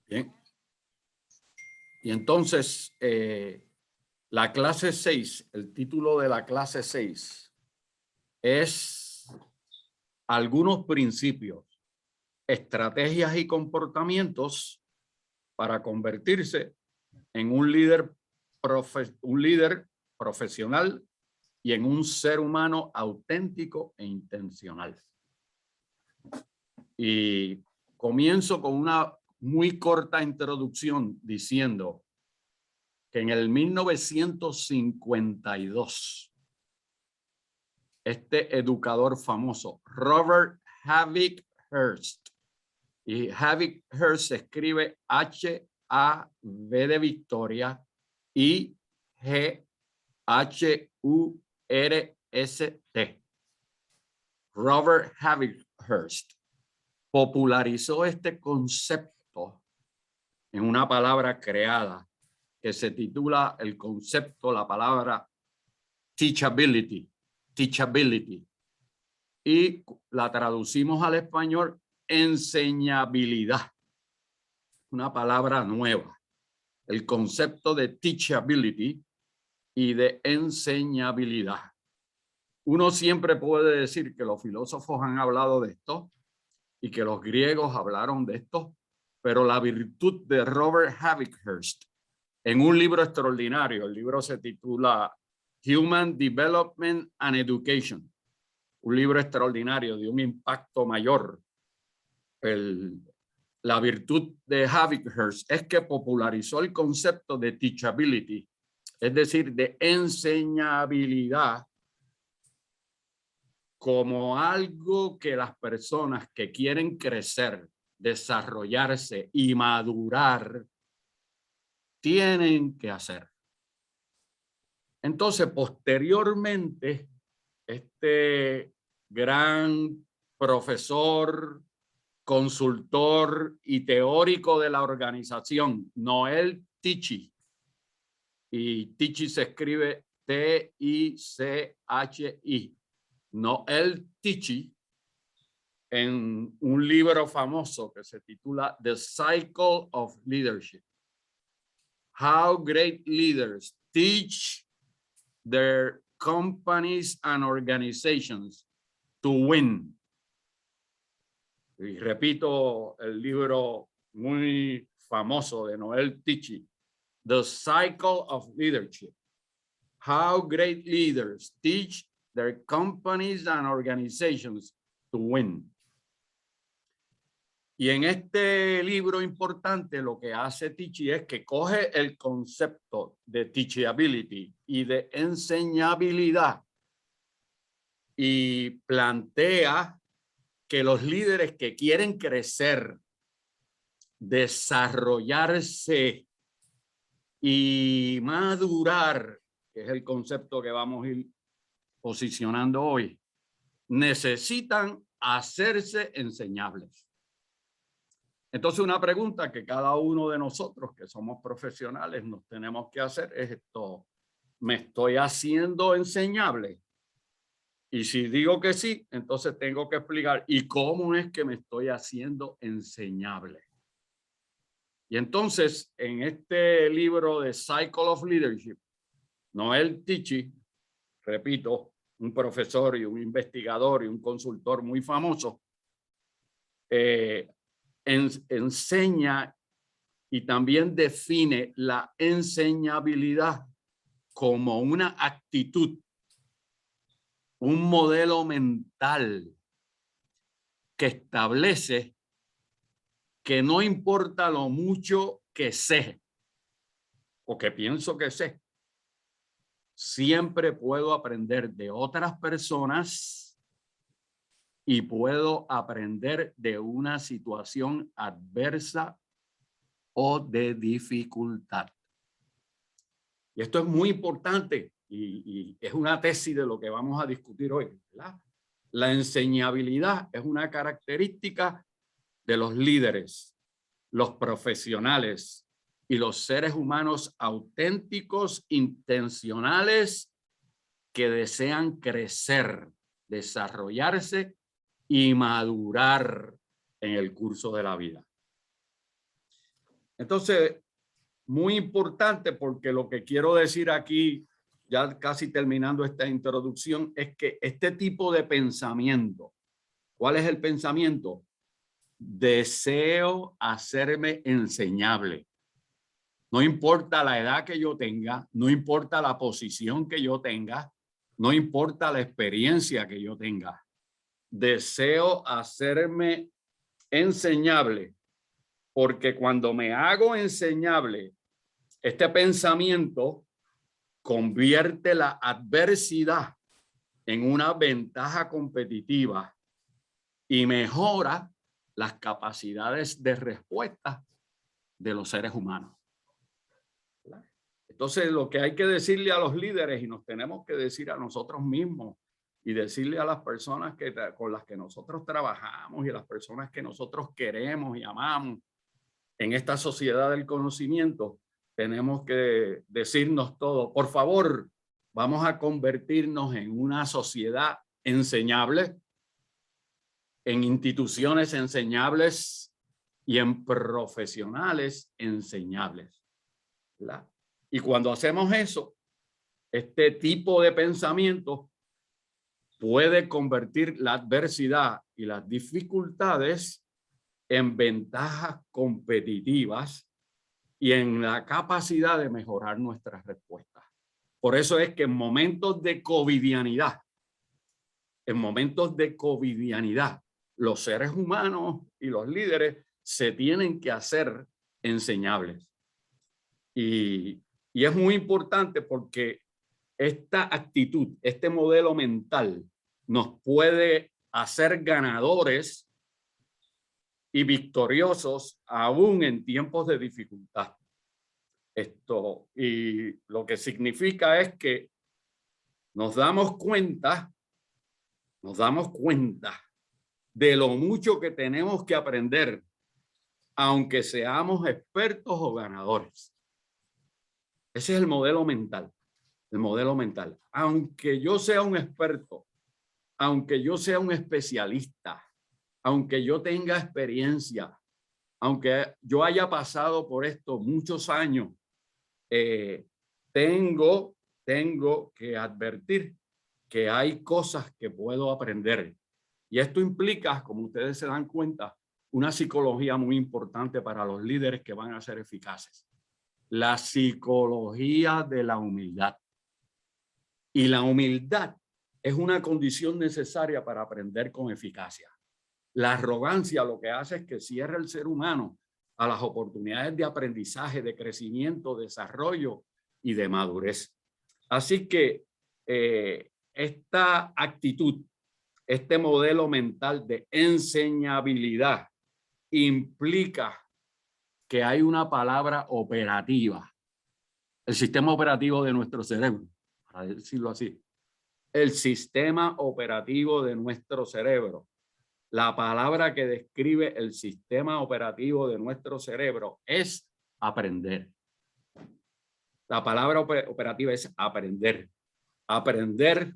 Bien. Y entonces, la clase 6, el título de la clase 6 es algunos principios, estrategias y comportamientos para convertirse en un líder profesional y en un ser humano auténtico e intencional. Y comienzo con una muy corta introducción diciendo que en el 1952, este educador famoso, Robert Havick Hearst, y Havick Hearst se escribe H-A-V de Victoria y G-H-U-R-S-T. Robert Havick Hearst popularizó este concepto en una palabra creada que se titula el concepto, la palabra teachability, y la traducimos al español enseñabilidad, una palabra nueva, el concepto de teachability y de enseñabilidad. Uno siempre puede decir que los filósofos han hablado de esto y que los griegos hablaron de esto, pero la virtud de Robert Havick Hearst en un libro extraordinario, el libro se titula Human Development and Education, un libro extraordinario de un impacto mayor. La virtud de Havick Hearst es que popularizó el concepto de teachability, es decir, de enseñabilidad, como algo que las personas que quieren crecer, desarrollarse y madurar tienen que hacer. Entonces, posteriormente, este gran profesor, consultor y teórico de la organización, Noel Tichy, y Tichy se escribe T-I-C-H-I, Noel Tichy, en un libro famoso que se titula The Cycle of Leadership, How Great Leaders Teach Their Companies and Organizations to Win. Y repito el libro muy famoso de Noel Tichy, The Cycle of Leadership, How Great Leaders Teach Their Companies and Organizations to Win. Y en este libro importante lo que hace Tichy es que coge el concepto de teachability y de enseñabilidad y plantea que los líderes que quieren crecer, desarrollarse y madurar, que es el concepto que vamos a ir posicionando hoy, necesitan hacerse enseñables. Entonces, una pregunta que cada uno de nosotros que somos profesionales nos tenemos que hacer es esto: ¿me estoy haciendo enseñable? Y si digo que sí, entonces tengo que explicar ¿y cómo es que me estoy haciendo enseñable? Y entonces, en este libro de Cycle of Leadership, Noel Tichy, repito, un profesor y un investigador y un consultor muy famoso, enseña y también define la enseñabilidad como una actitud, un modelo mental que establece que no importa lo mucho que sé o que pienso que sé, siempre puedo aprender de otras personas y puedo aprender de una situación adversa o de dificultad. Y esto es muy importante y es una tesis de lo que vamos a discutir hoy, ¿verdad? La enseñabilidad es una característica de los líderes, los profesionales y los seres humanos auténticos, intencionales, que desean crecer, desarrollarse y madurar en el curso de la vida. Entonces, muy importante, porque lo que quiero decir aquí, ya casi terminando esta introducción, es que este tipo de pensamiento, ¿cuál es el pensamiento? Deseo hacerme enseñable. No importa la edad que yo tenga, no importa la posición que yo tenga, no importa la experiencia que yo tenga. Deseo hacerme enseñable, porque cuando me hago enseñable, este pensamiento convierte la adversidad en una ventaja competitiva y mejora las capacidades de respuesta de los seres humanos. Entonces, lo que hay que decirle a los líderes, y nos tenemos que decir a nosotros mismos y decirle a las personas con las que nosotros trabajamos y a las personas que nosotros queremos y amamos en esta sociedad del conocimiento, tenemos que decirnos todo, por favor, vamos a convertirnos en una sociedad enseñable, en instituciones enseñables y en profesionales enseñables, ¿verdad? Y cuando hacemos eso, este tipo de pensamiento puede convertir la adversidad y las dificultades en ventajas competitivas y en la capacidad de mejorar nuestras respuestas. Por eso es que en momentos de covidianidad, los seres humanos y los líderes se tienen que hacer enseñables. Y es muy importante porque esta actitud, este modelo mental nos puede hacer ganadores y victoriosos aún en tiempos de dificultad. Y lo que significa es que nos damos cuenta de lo mucho que tenemos que aprender, aunque seamos expertos o ganadores. Ese es el modelo mental. El modelo mental. Aunque yo sea un experto, aunque yo sea un especialista, aunque yo tenga experiencia, aunque yo haya pasado por esto muchos años, tengo que advertir que hay cosas que puedo aprender. Y esto implica, como ustedes se dan cuenta, una psicología muy importante para los líderes que van a ser eficaces. La psicología de la humildad. Y la humildad es una condición necesaria para aprender con eficacia. La arrogancia lo que hace es que cierra el ser humano a las oportunidades de aprendizaje, de crecimiento, desarrollo y de madurez. Así que esta actitud, este modelo mental de enseñabilidad implica que hay una palabra operativa, el sistema operativo de nuestro cerebro, para decirlo así, el sistema operativo de nuestro cerebro. La palabra que describe el sistema operativo de nuestro cerebro es aprender. La palabra operativa es aprender. Aprender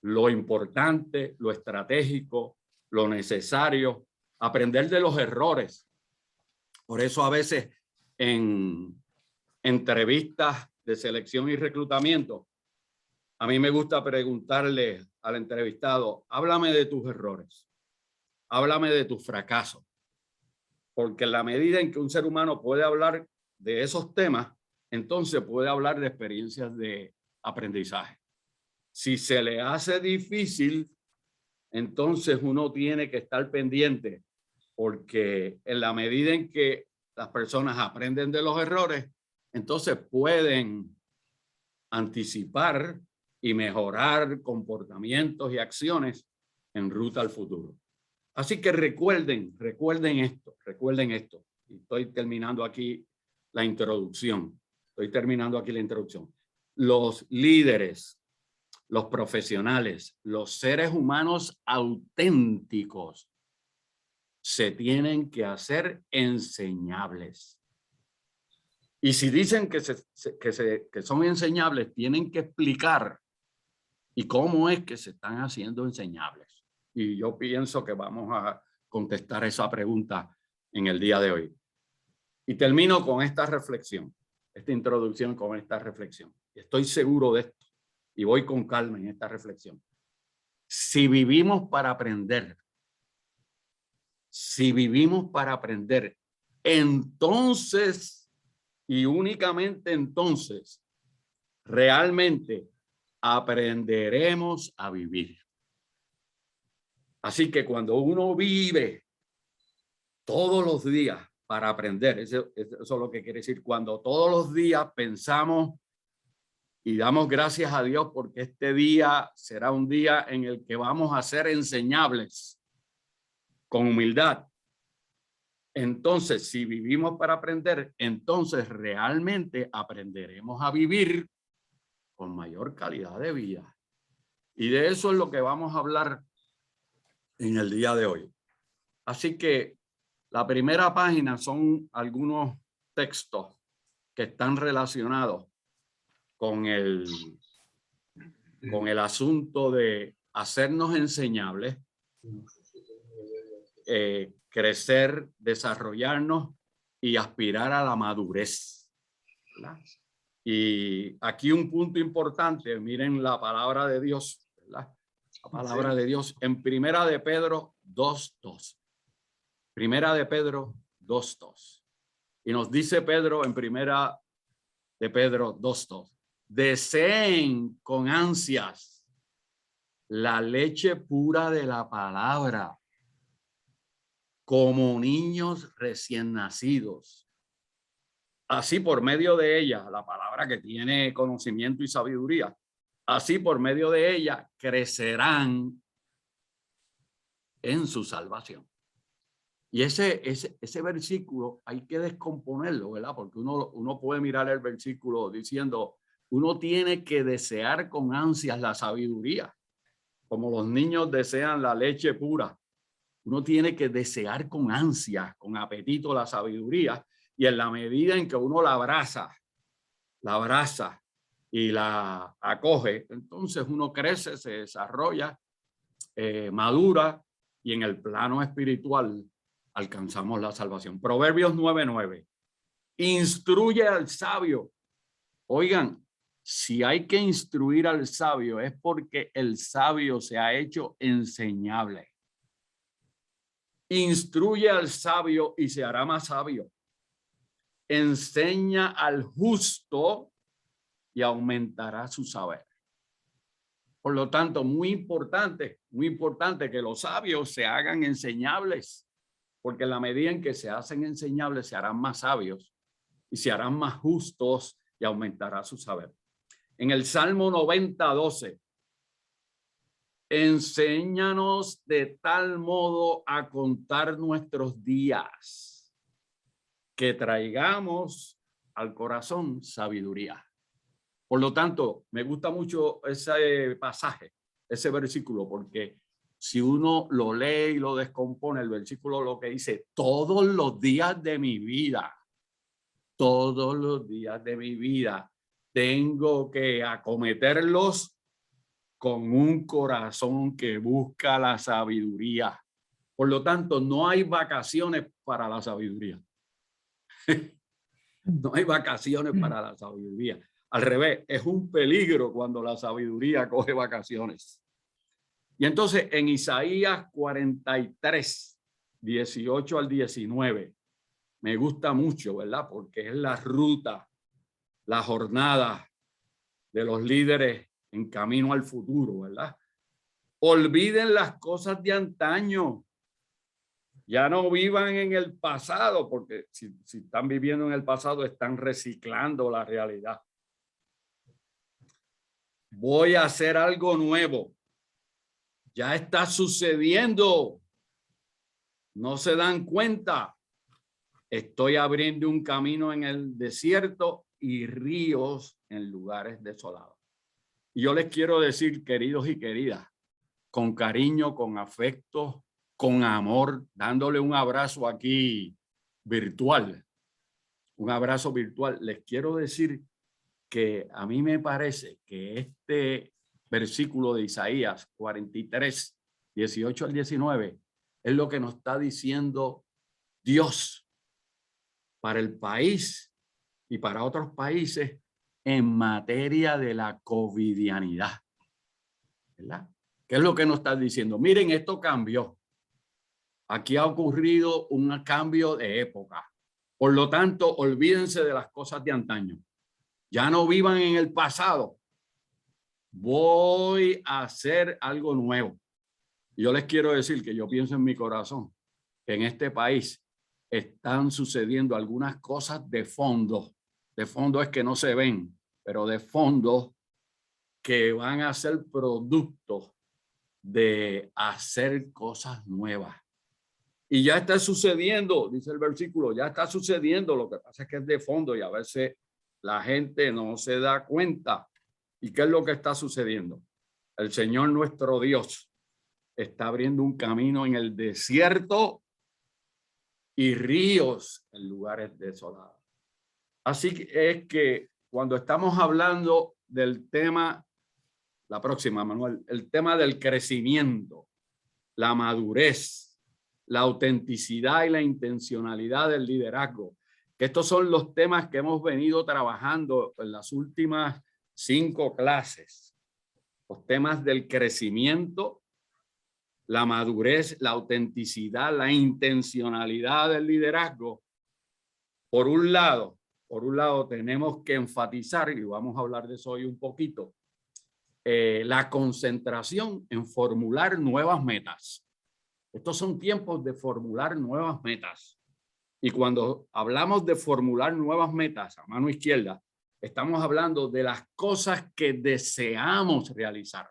lo importante, lo estratégico, lo necesario, aprender de los errores. Por eso a veces en entrevistas de selección y reclutamiento, a mí me gusta preguntarle al entrevistado, háblame de tus errores, háblame de tus fracasos, porque en la medida en que un ser humano puede hablar de esos temas, entonces puede hablar de experiencias de aprendizaje. Si se le hace difícil, entonces uno tiene que estar pendiente, porque en la medida en que las personas aprenden de los errores, entonces pueden anticipar y mejorar comportamientos y acciones en ruta al futuro. Así que recuerden esto. Y estoy terminando aquí la introducción. Los líderes, los profesionales, los seres humanos auténticos se tienen que hacer enseñables. Y si dicen que son enseñables, tienen que explicar y cómo es que se están haciendo enseñables. Y yo pienso que vamos a contestar esa pregunta en el día de hoy. Y termino con esta reflexión, esta introducción con esta reflexión. Estoy seguro de esto y voy con calma en esta reflexión. Si vivimos para aprender, entonces y únicamente entonces, realmente aprenderemos a vivir. Así que cuando uno vive todos los días para aprender, eso es lo que quiere decir, cuando todos los días pensamos y damos gracias a Dios porque este día será un día en el que vamos a ser enseñables con humildad. Entonces, si vivimos para aprender, entonces realmente aprenderemos a vivir con mayor calidad de vida. Y de eso es lo que vamos a hablar en el día de hoy. Así que la primera página son algunos textos que están relacionados con el asunto de hacernos enseñables, crecer, desarrollarnos y aspirar a la madurez, ¿verdad? Y aquí un punto importante, miren la palabra de Dios, ¿verdad? La palabra de Dios en Primera de Pedro 2:2. Primera de Pedro 2:2. Y nos dice Pedro en Primera de Pedro 2:2. Deseen con ansias la leche pura de la palabra, como niños recién nacidos. Así por medio de ella, la palabra que tiene conocimiento y sabiduría, así por medio de ella crecerán en su salvación. Y ese versículo hay que descomponerlo, ¿verdad? Porque uno puede mirar el versículo diciendo, uno tiene que desear con ansias la sabiduría, como los niños desean la leche pura. Uno tiene que desear con ansias, con apetito la sabiduría, y en la medida en que uno la abraza y la acoge, entonces uno crece, se desarrolla, madura, y en el plano espiritual alcanzamos la salvación. Proverbios 9:9. Instruye al sabio. Oigan, si hay que instruir al sabio es porque el sabio se ha hecho enseñable. Instruye al sabio y se hará más sabio. Enseña al justo y aumentará su saber. Por lo tanto, muy importante que los sabios se hagan enseñables, porque en la medida en que se hacen enseñables, se harán más sabios y se harán más justos y aumentará su saber. En el Salmo 90:12, enséñanos de tal modo a contar nuestros días que traigamos al corazón sabiduría. Por lo tanto, me gusta mucho ese pasaje, ese versículo, porque si uno lo lee y lo descompone, el versículo lo que dice, todos los días de mi vida, tengo que acometerlos con un corazón que busca la sabiduría. Por lo tanto, no hay vacaciones para la sabiduría. No hay vacaciones para la sabiduría. Al revés, es un peligro cuando la sabiduría coge vacaciones. Y entonces en Isaías 43, 18 al 19, me gusta mucho, ¿verdad? Porque es la ruta, la jornada de los líderes en camino al futuro, ¿verdad? Olviden las cosas de antaño. Ya no vivan en el pasado, porque si están viviendo en el pasado, están reciclando la realidad. Voy a hacer algo nuevo. Ya está sucediendo. No se dan cuenta. Estoy abriendo un camino en el desierto y ríos en lugares desolados. Y yo les quiero decir, queridos y queridas, con cariño, con afecto, con amor, dándole un abrazo aquí virtual, un abrazo virtual. Les quiero decir que a mí me parece que este versículo de Isaías 43, 18 al 19, es lo que nos está diciendo Dios para el país y para otros países en materia de la covidianidad, ¿verdad? ¿Qué es lo que nos están diciendo? Miren, esto cambió. Aquí ha ocurrido un cambio de época. Por lo tanto, olvídense de las cosas de antaño. Ya no vivan en el pasado. Voy a hacer algo nuevo. Yo les quiero decir que yo pienso en mi corazón que en este país están sucediendo algunas cosas de fondo. De fondo es que no se ven, pero de fondo que van a ser producto de hacer cosas nuevas. Y ya está sucediendo, dice el versículo, ya está sucediendo. Lo que pasa es que es de fondo y a veces la gente no se da cuenta. ¿Y qué es lo que está sucediendo? El Señor nuestro Dios está abriendo un camino en el desierto y ríos en lugares desolados. Así que es que cuando estamos hablando del tema, la próxima, Manuel, el tema del crecimiento, la madurez, la autenticidad y la intencionalidad del liderazgo, que estos son los temas que hemos venido trabajando en las últimas 5 clases. Los temas del crecimiento, la madurez, la autenticidad, la intencionalidad del liderazgo. Por un lado tenemos que enfatizar, y vamos a hablar de eso hoy un poquito, la concentración en formular nuevas metas. Estos son tiempos de formular nuevas metas. Y cuando hablamos de formular nuevas metas a mano izquierda, estamos hablando de las cosas que deseamos realizar,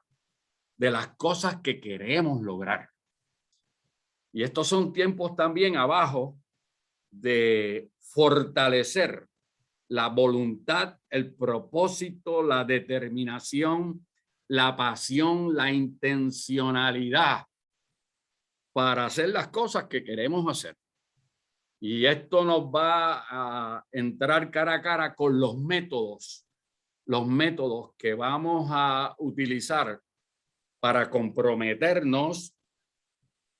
de las cosas que queremos lograr. Y estos son tiempos también abajo de fortalecer la voluntad, el propósito, la determinación, la pasión, la intencionalidad para hacer las cosas que queremos hacer. Y esto nos va a entrar cara a cara con los métodos que vamos a utilizar para comprometernos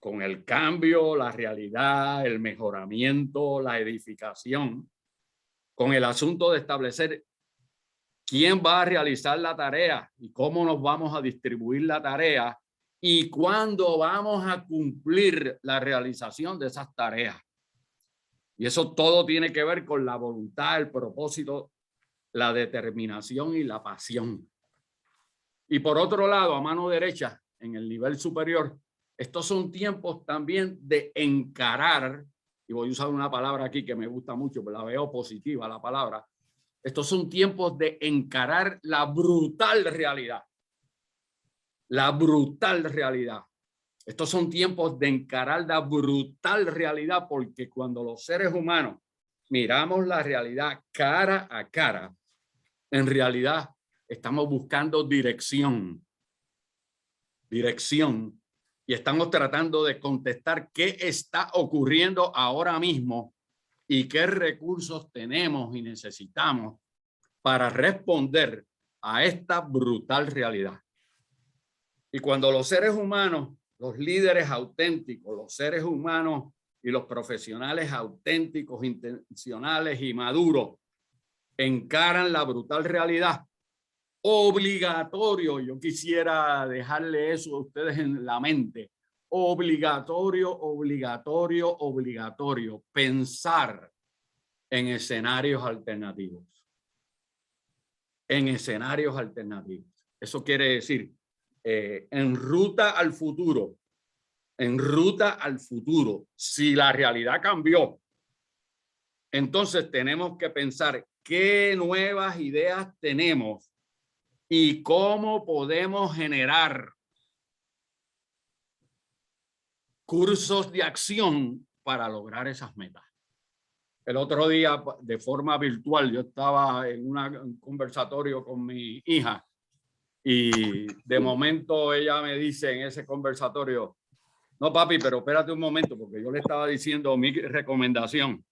con el cambio, la realidad, el mejoramiento, la edificación, con el asunto de establecer quién va a realizar la tarea y cómo nos vamos a distribuir la tarea y cuándo vamos a cumplir la realización de esas tareas. Y eso todo tiene que ver con la voluntad, el propósito, la determinación y la pasión. Y por otro lado, a mano derecha, en el nivel superior, estos son tiempos también de encarar, y voy a usar una palabra aquí que me gusta mucho, pero la veo positiva la palabra. Estos son tiempos de encarar la brutal realidad. La brutal realidad. Estos son tiempos de encarar la brutal realidad, porque cuando los seres humanos miramos la realidad cara a cara, en realidad estamos buscando dirección, y estamos tratando de contestar qué está ocurriendo ahora mismo y qué recursos tenemos y necesitamos para responder a esta brutal realidad. Y cuando los seres humanos, los líderes auténticos, los seres humanos y los profesionales auténticos, intencionales y maduros encaran la brutal realidad, obligatorio, yo quisiera dejarle eso a ustedes en la mente, obligatorio pensar en escenarios alternativos. En escenarios alternativos. Eso quiere decir en ruta al futuro. En ruta al futuro. Si la realidad cambió, entonces tenemos que pensar qué nuevas ideas tenemos y cómo podemos generar cursos de acción para lograr esas metas. El otro día, de forma virtual, yo estaba en un conversatorio con mi hija y de momento ella me dice en ese conversatorio, no papi, pero espérate un momento, porque yo le estaba diciendo mi recomendación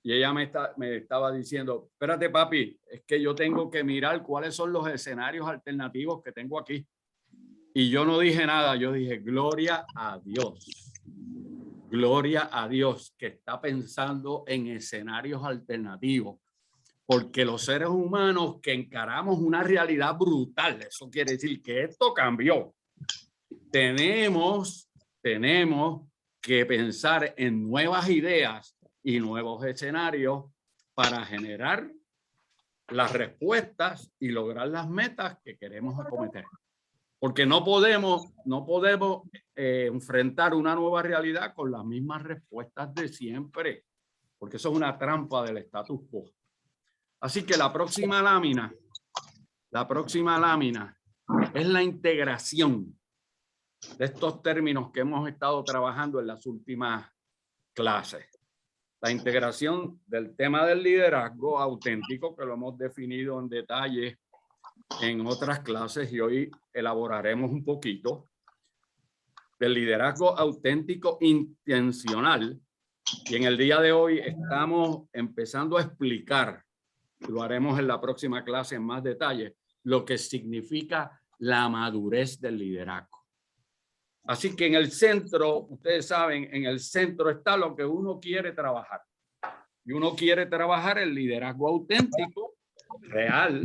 y ella me estaba diciendo, espérate papi, es que yo tengo que mirar cuáles son los escenarios alternativos que tengo aquí. Y yo no dije nada, yo dije, gloria a Dios. Gloria a Dios que está pensando en escenarios alternativos, porque los seres humanos que encaramos una realidad brutal, eso quiere decir que esto cambió. Tenemos que pensar en nuevas ideas y nuevos escenarios para generar las respuestas y lograr las metas que queremos acometer. Porque no podemos enfrentar una nueva realidad con las mismas respuestas de siempre, porque eso es una trampa del status quo. Así que la próxima lámina es la integración de estos términos que hemos estado trabajando en las últimas clases. La integración del tema del liderazgo auténtico, que lo hemos definido en detalle en otras clases y hoy elaboraremos un poquito, del liderazgo auténtico intencional. Y en el día de hoy estamos empezando a explicar, lo haremos en la próxima clase en más detalle, lo que significa la madurez del liderazgo. Así que en el centro, ustedes saben, en el centro está lo que uno quiere trabajar. Y uno quiere trabajar el liderazgo auténtico, real,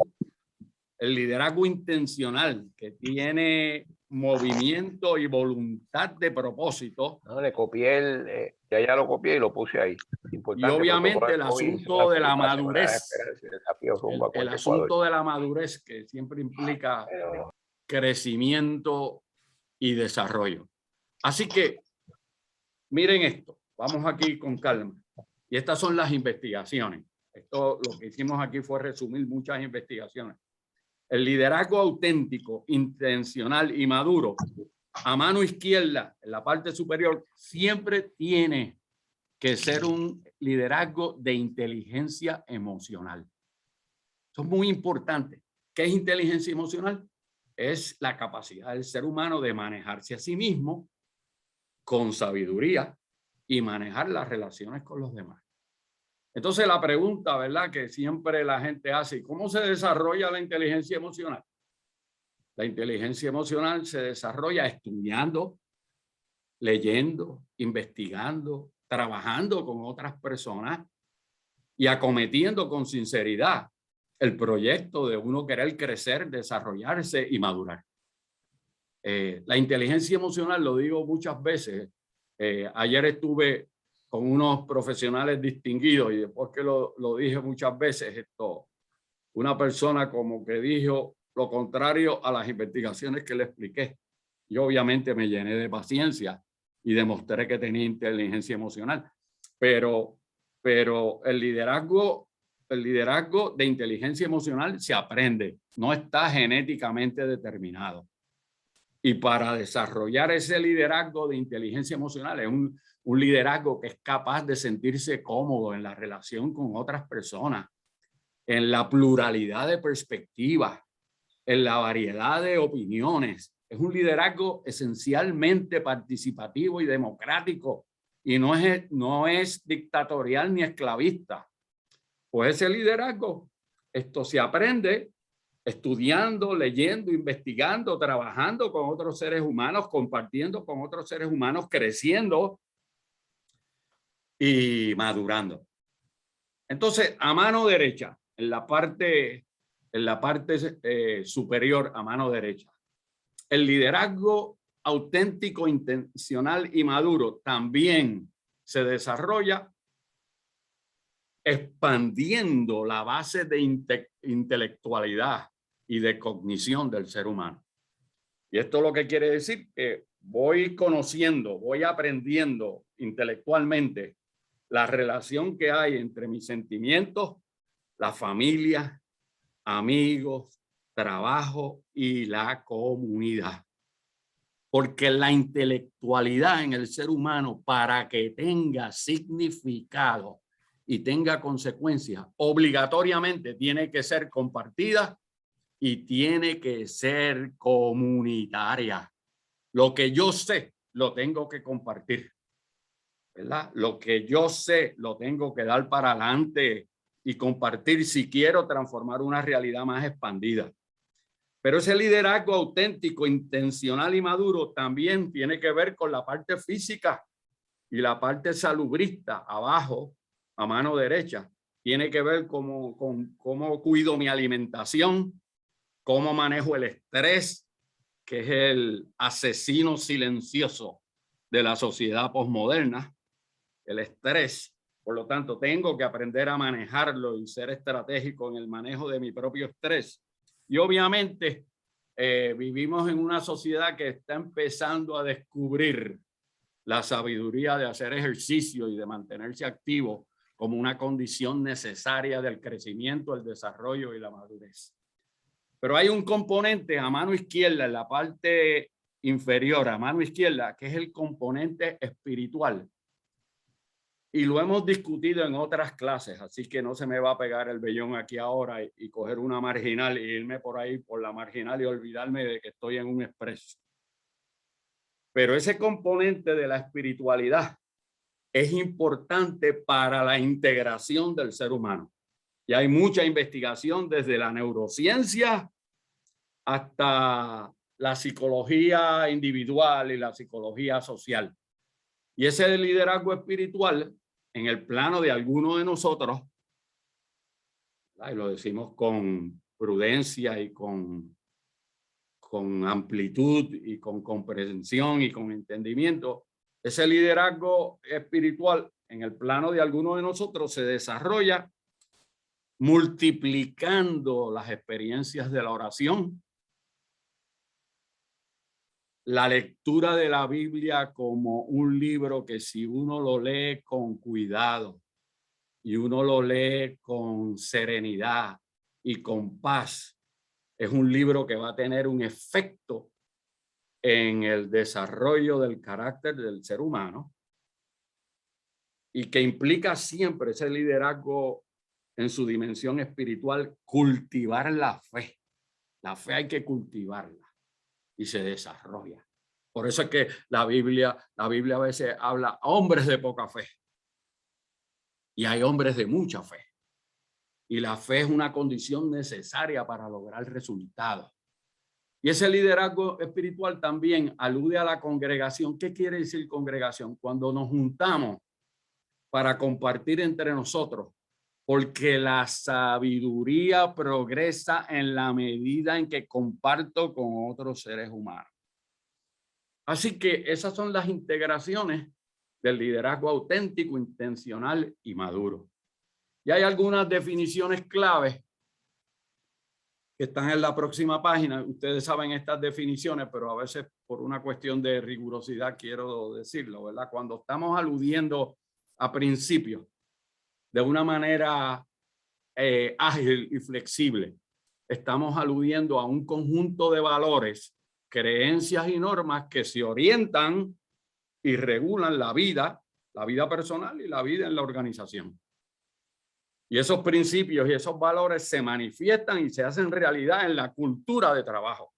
el liderazgo intencional, que tiene movimiento y voluntad de propósito. No, le copié ya lo copié y lo puse ahí. Y obviamente el asunto de la madurez, el asunto de la madurez que siempre implica crecimiento y desarrollo. Así que miren esto, vamos aquí con calma. Y estas son las investigaciones. Esto, lo que hicimos aquí fue resumir muchas investigaciones. El liderazgo auténtico, intencional y maduro, a mano izquierda, en la parte superior, siempre tiene que ser un liderazgo de inteligencia emocional. Eso es muy importante. ¿Qué es inteligencia emocional? Es la capacidad del ser humano de manejarse a sí mismo con sabiduría y manejar las relaciones con los demás. Entonces la pregunta, ¿verdad?, que siempre la gente hace, ¿cómo se desarrolla la inteligencia emocional? La inteligencia emocional se desarrolla estudiando, leyendo, investigando, trabajando con otras personas y acometiendo con sinceridad el proyecto de uno querer crecer, desarrollarse y madurar. La inteligencia emocional, lo digo muchas veces, ayer estuve con unos profesionales distinguidos y después que lo dije muchas veces, una persona como que dijo lo contrario a las investigaciones que le expliqué. Yo obviamente me llené de paciencia y demostré que tenía inteligencia emocional, pero el liderazgo de inteligencia emocional se aprende, no está genéticamente determinado. Y para desarrollar ese liderazgo de inteligencia emocional es un liderazgo que es capaz de sentirse cómodo en la relación con otras personas, en la pluralidad de perspectivas, en la variedad de opiniones. Es un liderazgo esencialmente participativo y democrático y no es dictatorial ni esclavista. Pues ese liderazgo, esto se aprende estudiando, leyendo, investigando, trabajando con otros seres humanos, compartiendo con otros seres humanos, creciendo y madurando. Entonces, a mano derecha, en la parte superior, a mano derecha, el liderazgo auténtico, intencional y maduro también se desarrolla expandiendo la base de intelectualidad y de cognición del ser humano. Y esto lo que quiere decir que voy conociendo, voy aprendiendo intelectualmente la relación que hay entre mis sentimientos, la familia, amigos, trabajo y la comunidad. Porque la intelectualidad en el ser humano, para que tenga significado y tenga consecuencias, obligatoriamente tiene que ser compartida y tiene que ser comunitaria. Lo que yo sé, lo tengo que compartir, ¿verdad? Lo que yo sé, lo tengo que dar para adelante y compartir si quiero transformar una realidad más expandida. Pero ese liderazgo auténtico, intencional y maduro también tiene que ver con la parte física Y la parte salubrista, abajo, a mano derecha, tiene que ver con cómo cuido mi alimentación, cómo manejo el estrés, que es el asesino silencioso de la sociedad posmoderna, el estrés. Por lo tanto, tengo que aprender a manejarlo y ser estratégico en el manejo de mi propio estrés. Y obviamente vivimos en una sociedad que está empezando a descubrir la sabiduría de hacer ejercicio y de mantenerse activo como una condición necesaria del crecimiento, el desarrollo y la madurez. Pero hay un componente a mano izquierda, en la parte inferior, a mano izquierda, que es el componente espiritual. Y lo hemos discutido en otras clases, así que no se me va a pegar el vellón aquí ahora y coger una marginal e irme por ahí por la marginal y olvidarme de que estoy en un expreso. Pero ese componente de la espiritualidad es importante para la integración del ser humano. Y hay mucha investigación desde la neurociencia hasta la psicología individual y la psicología social. Y ese liderazgo espiritual en el plano de alguno de nosotros, y lo decimos con prudencia y con amplitud y con comprensión y con entendimiento, ese liderazgo espiritual en el plano de alguno de nosotros se desarrolla multiplicando las experiencias de la oración, la lectura de la Biblia como un libro que si uno lo lee con cuidado y uno lo lee con serenidad y con paz, es un libro que va a tener un efecto en el desarrollo del carácter del ser humano y que implica siempre ese liderazgo en su dimensión espiritual, cultivar la fe. La fe hay que cultivarla y se desarrolla. Por eso es que la Biblia a veces habla hombres de poca fe y hay hombres de mucha fe. Y la fe es una condición necesaria para lograr resultados. Y ese liderazgo espiritual también alude a la congregación. ¿Qué quiere decir congregación? Cuando nos juntamos para compartir entre nosotros, porque la sabiduría progresa en la medida en que comparto con otros seres humanos. Así que esas son las integraciones del liderazgo auténtico, intencional y maduro. Y hay algunas definiciones claves que están en la próxima página. Ustedes saben estas definiciones, pero a veces por una cuestión de rigurosidad quiero decirlo, ¿verdad? Cuando estamos aludiendo a principios de una manera ágil y flexible, estamos aludiendo a un conjunto de valores, creencias y normas que se orientan y regulan la vida personal y la vida en la organización. Y esos principios y esos valores se manifiestan y se hacen realidad en la cultura de trabajo,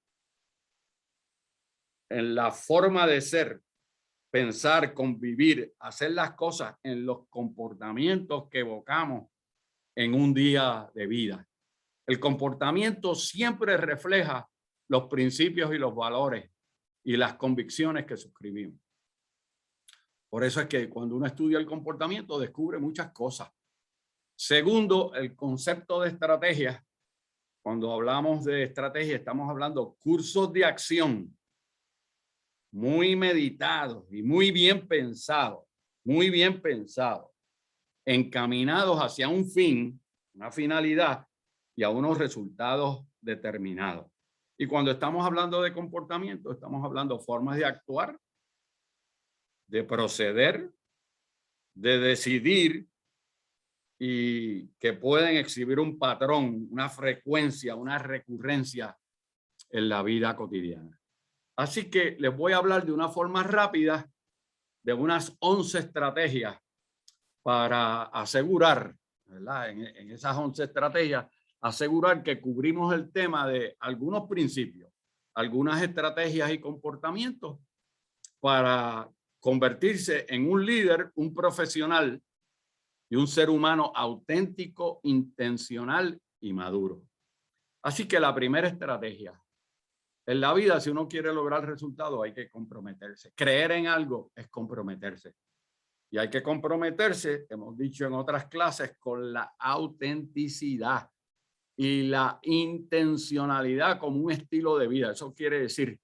en la forma de ser, pensar, convivir, hacer las cosas, en los comportamientos que evocamos en un día de vida. El comportamiento siempre refleja los principios y los valores y las convicciones que suscribimos. Por eso es que cuando uno estudia el comportamiento descubre muchas cosas. Segundo, el concepto de estrategia. Cuando hablamos de estrategia, estamos hablando cursos de acción muy meditados y muy bien pensados, encaminados hacia un fin, una finalidad y a unos resultados determinados. Y cuando estamos hablando de comportamiento, estamos hablando de formas de actuar, de proceder, de decidir y que pueden exhibir un patrón, una frecuencia, una recurrencia en la vida cotidiana. Así que les voy a hablar de una forma rápida de unas 11 estrategias para asegurar, ¿verdad? En esas 11 estrategias, asegurar que cubrimos el tema de algunos principios, algunas estrategias y comportamientos para convertirse en un líder, un profesional y un ser humano auténtico, intencional y maduro. Así que la primera estrategia. En la vida, si uno quiere lograr resultados, hay que comprometerse. Creer en algo es comprometerse. Y hay que comprometerse, hemos dicho en otras clases, con la autenticidad y la intencionalidad como un estilo de vida. Eso quiere decir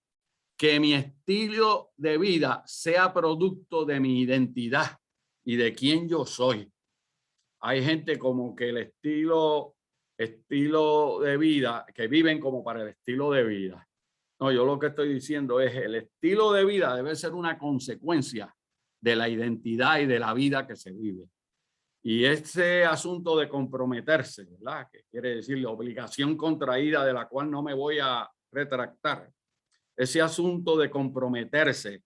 que mi estilo de vida sea producto de mi identidad y de quién yo soy. Hay gente como que el estilo de vida, que viven como para el estilo de vida. No, yo lo que estoy diciendo es el estilo de vida debe ser una consecuencia de la identidad y de la vida que se vive. Y ese asunto de comprometerse, ¿verdad? Que quiere decir la obligación contraída de la cual no me voy a retractar. Ese asunto de comprometerse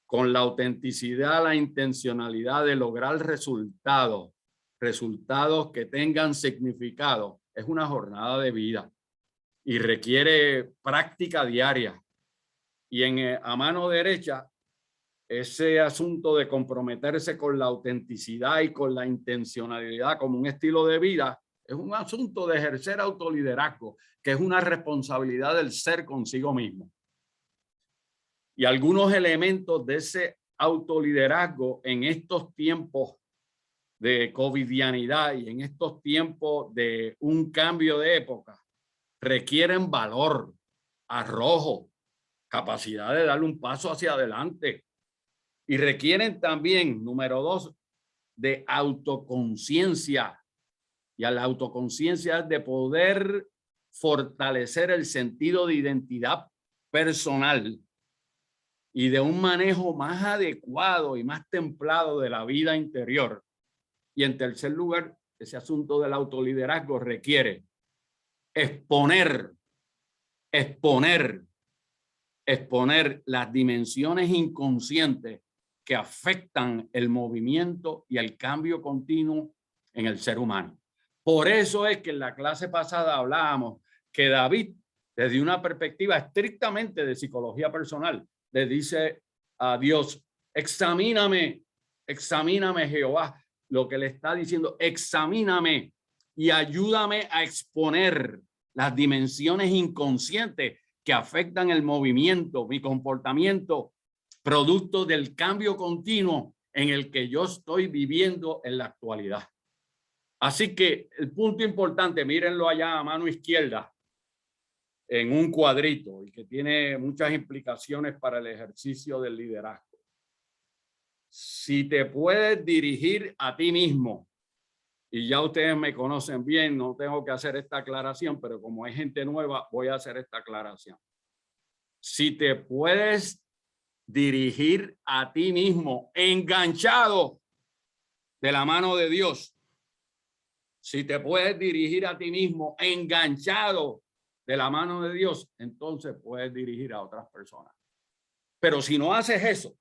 con la autenticidad, la intencionalidad de lograr resultados que tengan significado, es una jornada de vida y requiere práctica diaria. Y a mano derecha, ese asunto de comprometerse con la autenticidad y con la intencionalidad como un estilo de vida es un asunto de ejercer autoliderazgo, que es una responsabilidad del ser consigo mismo. Y algunos elementos de ese autoliderazgo en estos tiempos de covidianidad y en estos tiempos de un cambio de época requieren valor, arrojo, capacidad de darle un paso hacia adelante. Y requieren también, número 2, de autoconciencia. Y a la autoconciencia es de poder fortalecer el sentido de identidad personal y de un manejo más adecuado y más templado de la vida interior. Y en tercer lugar, ese asunto del autoliderazgo requiere exponer las dimensiones inconscientes que afectan el movimiento y el cambio continuo en el ser humano. Por eso es que en la clase pasada hablábamos que David, desde una perspectiva estrictamente de psicología personal, le dice a Dios, examíname Jehová, lo que le está diciendo, examíname y ayúdame a exponer las dimensiones inconscientes que afectan el movimiento, mi comportamiento, producto del cambio continuo en el que yo estoy viviendo en la actualidad. Así que el punto importante, mírenlo allá a mano izquierda, en un cuadrito y que tiene muchas implicaciones para el ejercicio del liderazgo. Si te puedes dirigir a ti mismo, y ya ustedes me conocen bien, no tengo que hacer esta aclaración, pero como hay gente nueva, voy a hacer esta aclaración. Si te puedes dirigir a ti mismo enganchado de la mano de Dios, si te puedes dirigir a ti mismo enganchado de la mano de Dios, entonces puedes dirigir a otras personas. Pero si no haces eso,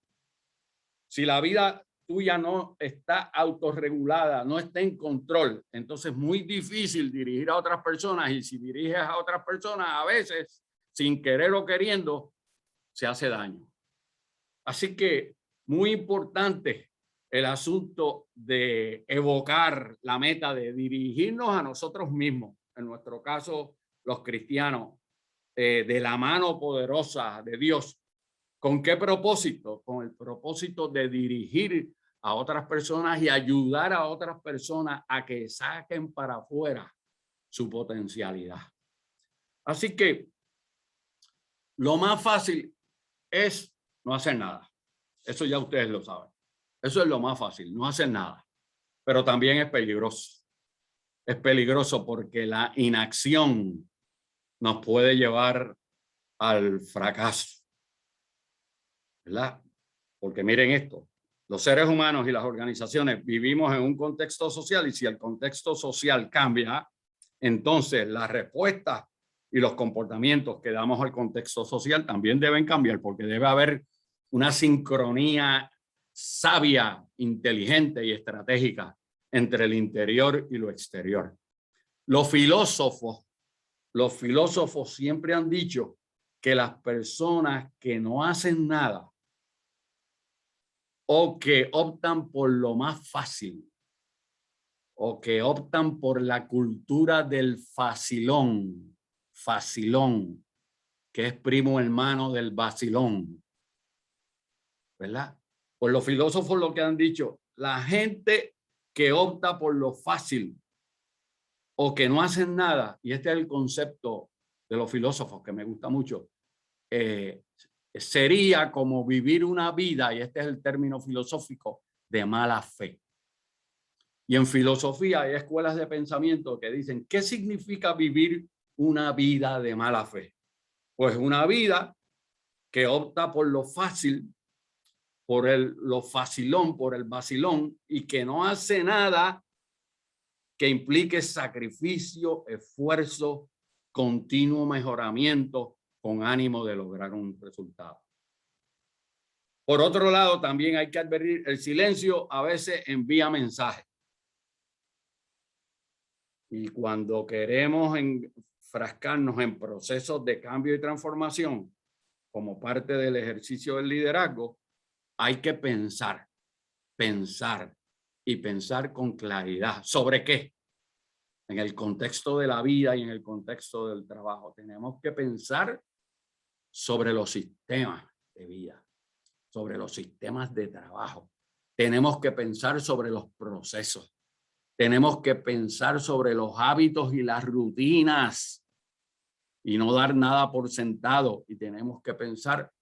si la vida tuya no está autorregulada, no está en control, entonces es muy difícil dirigir a otras personas, y si diriges a otras personas, a veces, sin querer o queriendo, se hace daño. Así que muy importante el asunto de evocar la meta de dirigirnos a nosotros mismos, en nuestro caso, los cristianos, de la mano poderosa de Dios. ¿Con qué propósito? Con el propósito de dirigir a otras personas y ayudar a otras personas a que saquen para afuera su potencialidad. Así que lo más fácil es no hacer nada. Eso ya ustedes lo saben. Eso es lo más fácil, no hacer nada. Pero también es peligroso. Es peligroso porque la inacción nos puede llevar al fracaso, ¿verdad? Porque miren esto, los seres humanos y las organizaciones vivimos en un contexto social, y si el contexto social cambia, entonces las respuestas y los comportamientos que damos al contexto social también deben cambiar, porque debe haber una sincronía sabia, inteligente y estratégica entre el interior y lo exterior. Los filósofos siempre han dicho que las personas que no hacen nada o que optan por lo más fácil o que optan por la cultura del facilón, que es primo hermano del vacilón, ¿verdad? Pues los filósofos lo que han dicho, la gente que opta por lo fácil o que no hacen nada, y este es el concepto de los filósofos que me gusta mucho, sería como vivir una vida, y este es el término filosófico, de mala fe. Y en filosofía hay escuelas de pensamiento que dicen, ¿qué significa vivir una vida de mala fe? Pues una vida que opta por lo fácil, por lo facilón, por el vacilón, y que no hace nada que implique sacrificio, esfuerzo, continuo mejoramiento con ánimo de lograr un resultado. Por otro lado, también hay que advertir, el silencio a veces envía mensajes. Y cuando queremos enfrascarnos en procesos de cambio y transformación, como parte del ejercicio del liderazgo, hay que pensar y pensar con claridad. ¿Sobre qué? En el contexto de la vida y en el contexto del trabajo. Tenemos que pensar sobre los sistemas de vida, sobre los sistemas de trabajo. Tenemos que pensar sobre los procesos. Tenemos que pensar sobre los hábitos y las rutinas y no dar nada por sentado. Y tenemos que pensar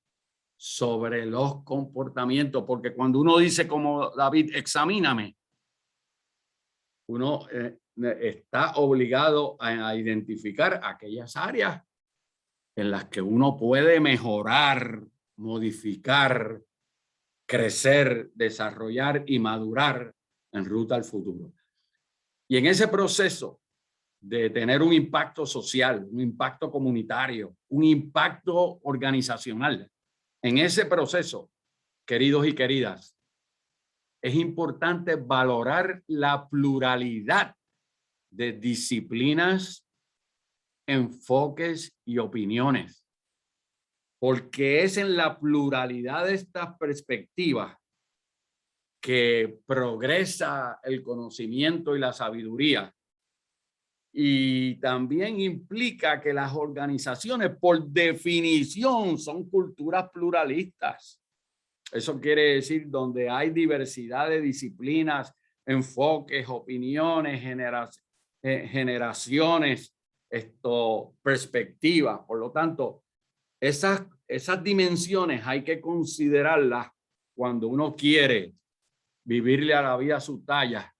sobre los comportamientos, porque cuando uno dice como David, examíname, uno está obligado a identificar aquellas áreas en las que uno puede mejorar, modificar, crecer, desarrollar y madurar en ruta al futuro. Y en ese proceso de tener un impacto social, un impacto comunitario, un impacto organizacional, en ese proceso, queridos y queridas, es importante valorar la pluralidad de disciplinas, enfoques y opiniones, porque es en la pluralidad de estas perspectivas que progresa el conocimiento y la sabiduría. Y también implica que las organizaciones, por definición, son culturas pluralistas. Eso quiere decir donde hay diversidad de disciplinas, enfoques, opiniones, generaciones, perspectivas. Por lo tanto, esas dimensiones hay que considerarlas cuando uno quiere vivirle a la vida a su talla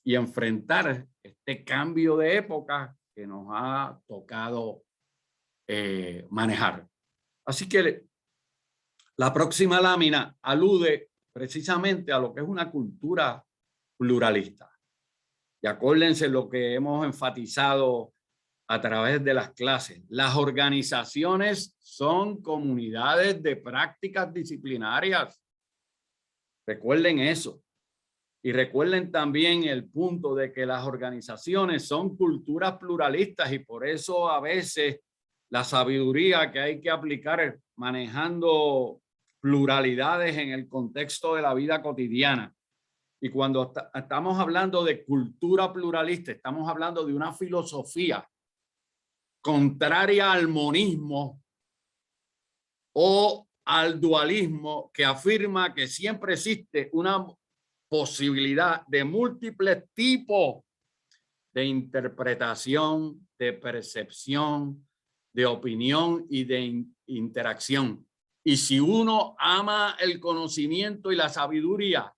y enfrentar este cambio de época que nos ha tocado manejar. Así que la próxima lámina alude precisamente a lo que es una cultura pluralista. Y acuérdense lo que hemos enfatizado a través de las clases. Las organizaciones son comunidades de prácticas disciplinarias. Recuerden eso. Y recuerden también el punto de que las organizaciones son culturas pluralistas y por eso a veces la sabiduría que hay que aplicar manejando pluralidades en el contexto de la vida cotidiana. Y cuando estamos hablando de cultura pluralista, estamos hablando de una filosofía contraria al monismo o al dualismo que afirma que siempre existe una posibilidad de múltiples tipos de interpretación, de percepción, de opinión y de interacción. Y si uno ama el conocimiento y la sabiduría,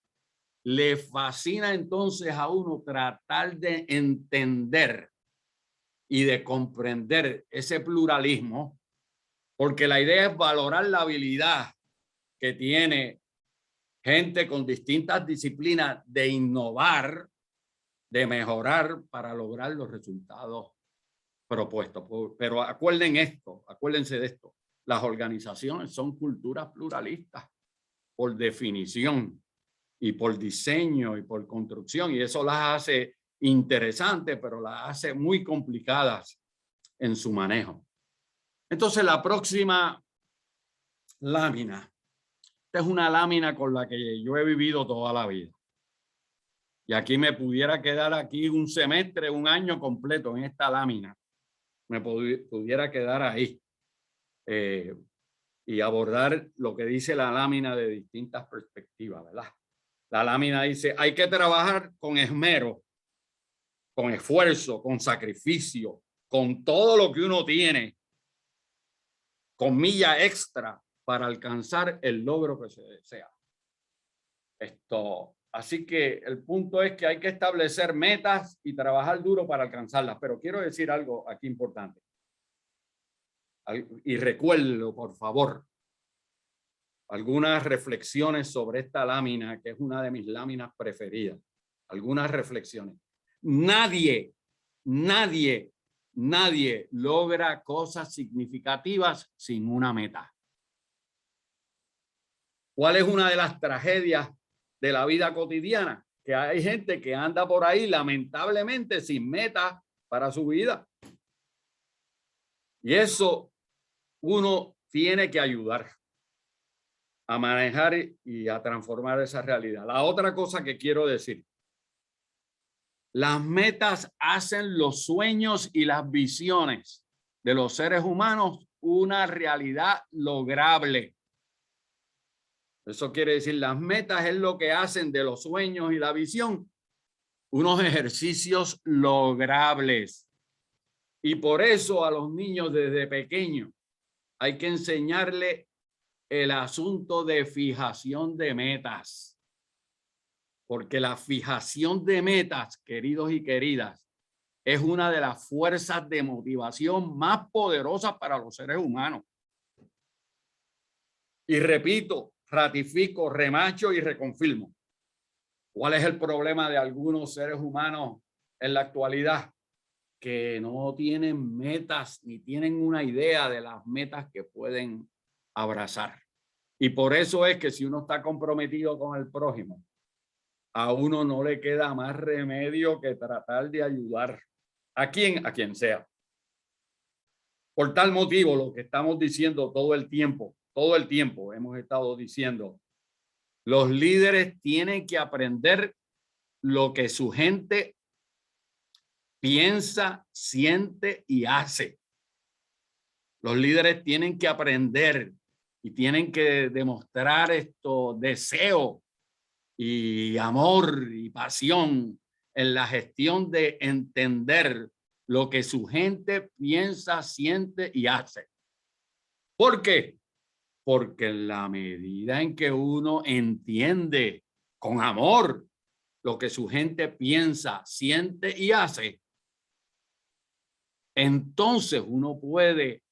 le fascina entonces a uno tratar de entender y de comprender ese pluralismo, porque la idea es valorar la habilidad que tiene gente con distintas disciplinas de innovar, de mejorar para lograr los resultados propuestos. Pero acuérdense de esto, las organizaciones son culturas pluralistas por definición y por diseño y por construcción, y eso las hace interesantes, pero las hace muy complicadas en su manejo. Entonces, la próxima lámina. Esta es una lámina con la que yo he vivido toda la vida. Y aquí me pudiera quedar aquí un semestre, un año completo en esta lámina. Me pudiera quedar ahí. y abordar lo que dice la lámina de distintas perspectivas, ¿verdad? La lámina dice, hay que trabajar con esmero, con esfuerzo, con sacrificio, con todo lo que uno tiene, con milla extra para alcanzar el logro que se desea. Así que el punto es que hay que establecer metas y trabajar duro para alcanzarlas. Pero quiero decir algo aquí importante. Y recuérdelo, por favor, algunas reflexiones sobre esta lámina, que es una de mis láminas preferidas. Algunas reflexiones. Nadie logra cosas significativas sin una meta. ¿Cuál es una de las tragedias de la vida cotidiana? Que hay gente que anda por ahí lamentablemente sin meta para su vida. Y eso uno tiene que ayudar a manejar y a transformar esa realidad. La otra cosa que quiero decir, las metas hacen los sueños y las visiones de los seres humanos una realidad lograble. Eso quiere decir, las metas es lo que hacen de los sueños y la visión unos ejercicios logrables. Y por eso a los niños desde pequeños hay que enseñarle el asunto de fijación de metas. Porque la fijación de metas, queridos y queridas, es una de las fuerzas de motivación más poderosas para los seres humanos. Y repito, ratifico, remacho y reconfirmo. ¿Cuál es el problema de algunos seres humanos en la actualidad? Que no tienen metas ni tienen una idea de las metas que pueden abrazar. Y por eso es que si uno está comprometido con el prójimo, a uno no le queda más remedio que tratar de ayudar a quien sea. Por tal motivo, lo que estamos diciendo todo el tiempo hemos estado diciendo, los líderes tienen que aprender lo que su gente piensa, siente y hace. Los líderes tienen que aprender y tienen que demostrar deseo y amor y pasión en la gestión de entender lo que su gente piensa, siente y hace. ¿Por qué? Porque en la medida en que uno entiende con amor lo que su gente piensa, siente y hace, entonces uno puede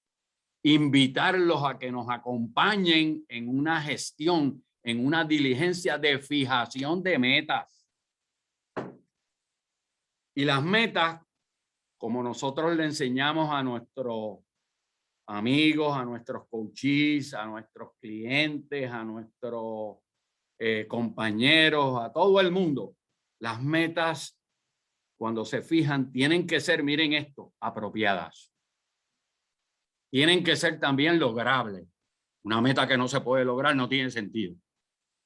invitarlos a que nos acompañen en una gestión, en una diligencia de fijación de metas. Y las metas, como nosotros le enseñamos a nuestros amigos, a nuestros coaches, a nuestros clientes, a nuestros compañeros, a todo el mundo, las metas, cuando se fijan, tienen que ser, miren esto, apropiadas. Tienen que ser también logrables. Una meta que no se puede lograr no tiene sentido.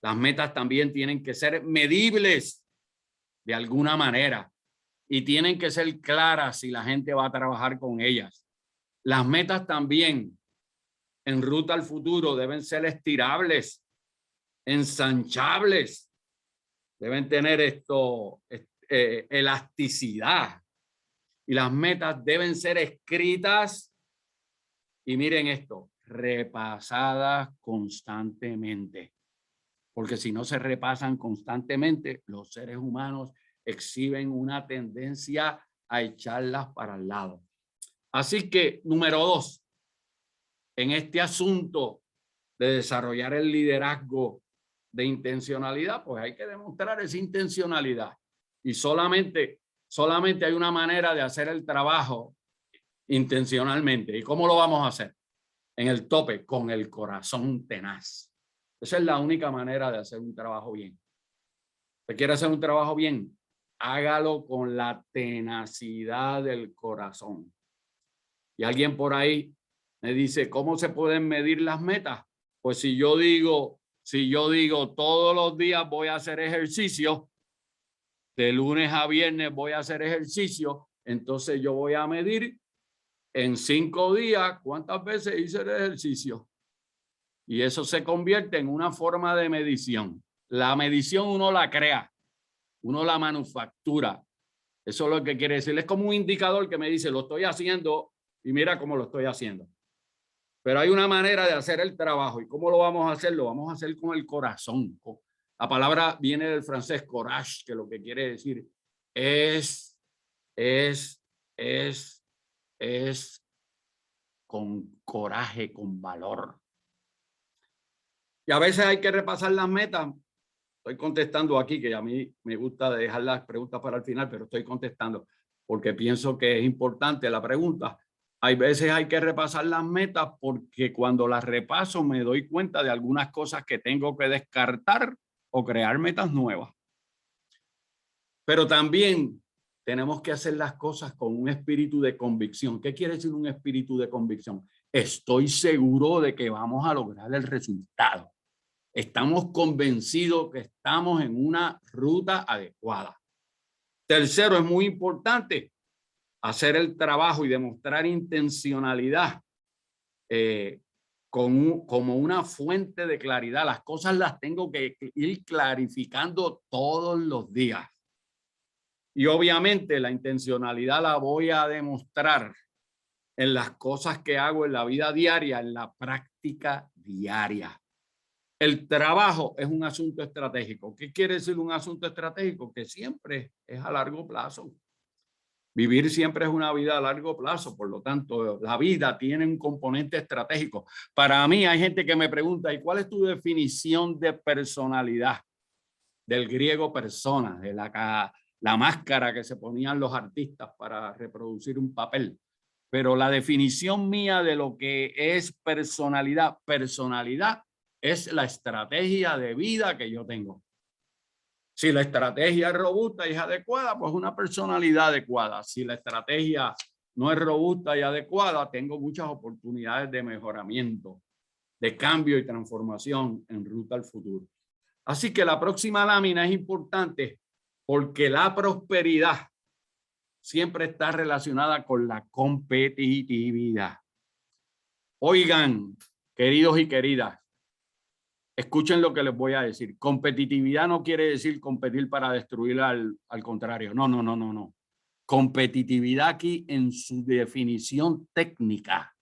Las metas también tienen que ser medibles de alguna manera y tienen que ser claras si la gente va a trabajar con ellas. Las metas también en ruta al futuro deben ser estirables, ensanchables, deben tener elasticidad y las metas deben ser escritas y miren esto, repasadas constantemente. Porque si no se repasan constantemente, los seres humanos exhiben una tendencia a echarlas para el lado. Así que, número 2, en este asunto de desarrollar el liderazgo de intencionalidad, pues hay que demostrar esa intencionalidad. Y solamente hay una manera de hacer el trabajo intencionalmente. ¿Y cómo lo vamos a hacer? En el tope, con el corazón tenaz. Esa es la única manera de hacer un trabajo bien. ¿Usted quiere hacer un trabajo bien? Hágalo con la tenacidad del corazón. Y alguien por ahí me dice, ¿cómo se pueden medir las metas? Pues si yo digo todos los días voy a hacer ejercicio, de lunes a viernes voy a hacer ejercicio, entonces yo voy a medir en 5 días cuántas veces hice el ejercicio. Y eso se convierte en una forma de medición. La medición uno la crea, uno la manufactura. Eso es lo que quiere decir. Es como un indicador que me dice, lo estoy haciendo y mira cómo lo estoy haciendo. Pero hay una manera de hacer el trabajo. ¿Y cómo lo vamos a hacer? Lo vamos a hacer con el corazón. La palabra viene del francés courage, que lo que quiere decir es con coraje, con valor. Y a veces hay que repasar las metas. Estoy contestando aquí, que a mí me gusta dejar las preguntas para el final, pero estoy contestando porque pienso que es importante la pregunta. Hay veces hay que repasar las metas porque cuando las repaso me doy cuenta de algunas cosas que tengo que descartar o crear metas nuevas. Pero también tenemos que hacer las cosas con un espíritu de convicción. ¿Qué quiere decir un espíritu de convicción? Estoy seguro de que vamos a lograr el resultado. Estamos convencidos que estamos en una ruta adecuada. Tercero, es muy importante hacer el trabajo y demostrar intencionalidad como una fuente de claridad. Las cosas las tengo que ir clarificando todos los días. Y obviamente la intencionalidad la voy a demostrar en las cosas que hago en la vida diaria, en la práctica diaria. El trabajo es un asunto estratégico. ¿Qué quiere decir un asunto estratégico? Que siempre es a largo plazo. Vivir siempre es una vida a largo plazo, por lo tanto, la vida tiene un componente estratégico. Para mí hay gente que me pregunta, ¿y cuál es tu definición de personalidad? Del griego persona, de la máscara que se ponían los artistas para reproducir un papel. Pero la definición mía de lo que es personalidad es la estrategia de vida que yo tengo. Si la estrategia es robusta y es adecuada, pues una personalidad adecuada. Si la estrategia no es robusta y adecuada, tengo muchas oportunidades de mejoramiento, de cambio y transformación en ruta al futuro. Así que la próxima lámina es importante porque la prosperidad siempre está relacionada con la competitividad. Oigan, queridos y queridas, escuchen lo que les voy a decir. Competitividad no quiere decir competir para destruir al contrario. No, no, no, no, no. Competitividad aquí en su definición técnica.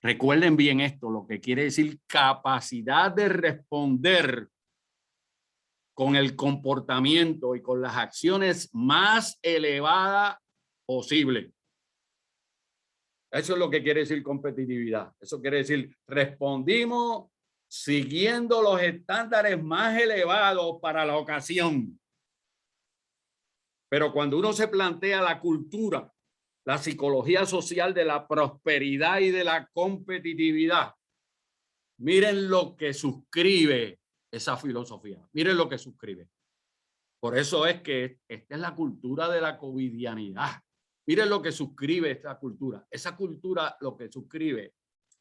Recuerden bien esto, lo que quiere decir capacidad de responder con el comportamiento y con las acciones más elevadas posible. Eso es lo que quiere decir competitividad. Eso quiere decir respondimos siguiendo los estándares más elevados para la ocasión. Pero cuando uno se plantea la cultura, la psicología social de la prosperidad y de la competitividad, miren lo que suscribe esa filosofía. Miren lo que suscribe. Por eso es que esta es la cultura de la covidianidad. Miren lo que suscribe esta cultura. Esa cultura lo que suscribe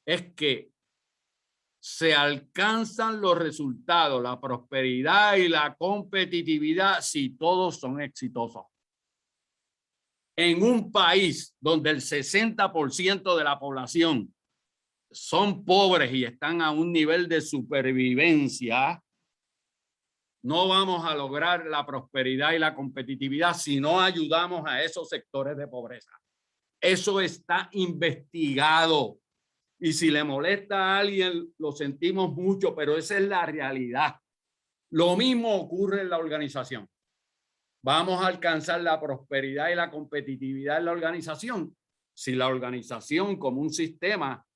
es que se alcanzan los resultados, la prosperidad y la competitividad si todos son exitosos. En un país donde el 60% de la población son pobres y están a un nivel de supervivencia, no vamos a lograr la prosperidad y la competitividad si no ayudamos a esos sectores de pobreza. Eso está investigado. Y si le molesta a alguien, lo sentimos mucho, pero esa es la realidad. Lo mismo ocurre en la organización. Vamos a alcanzar la prosperidad y la competitividad en la organización si la organización como un sistema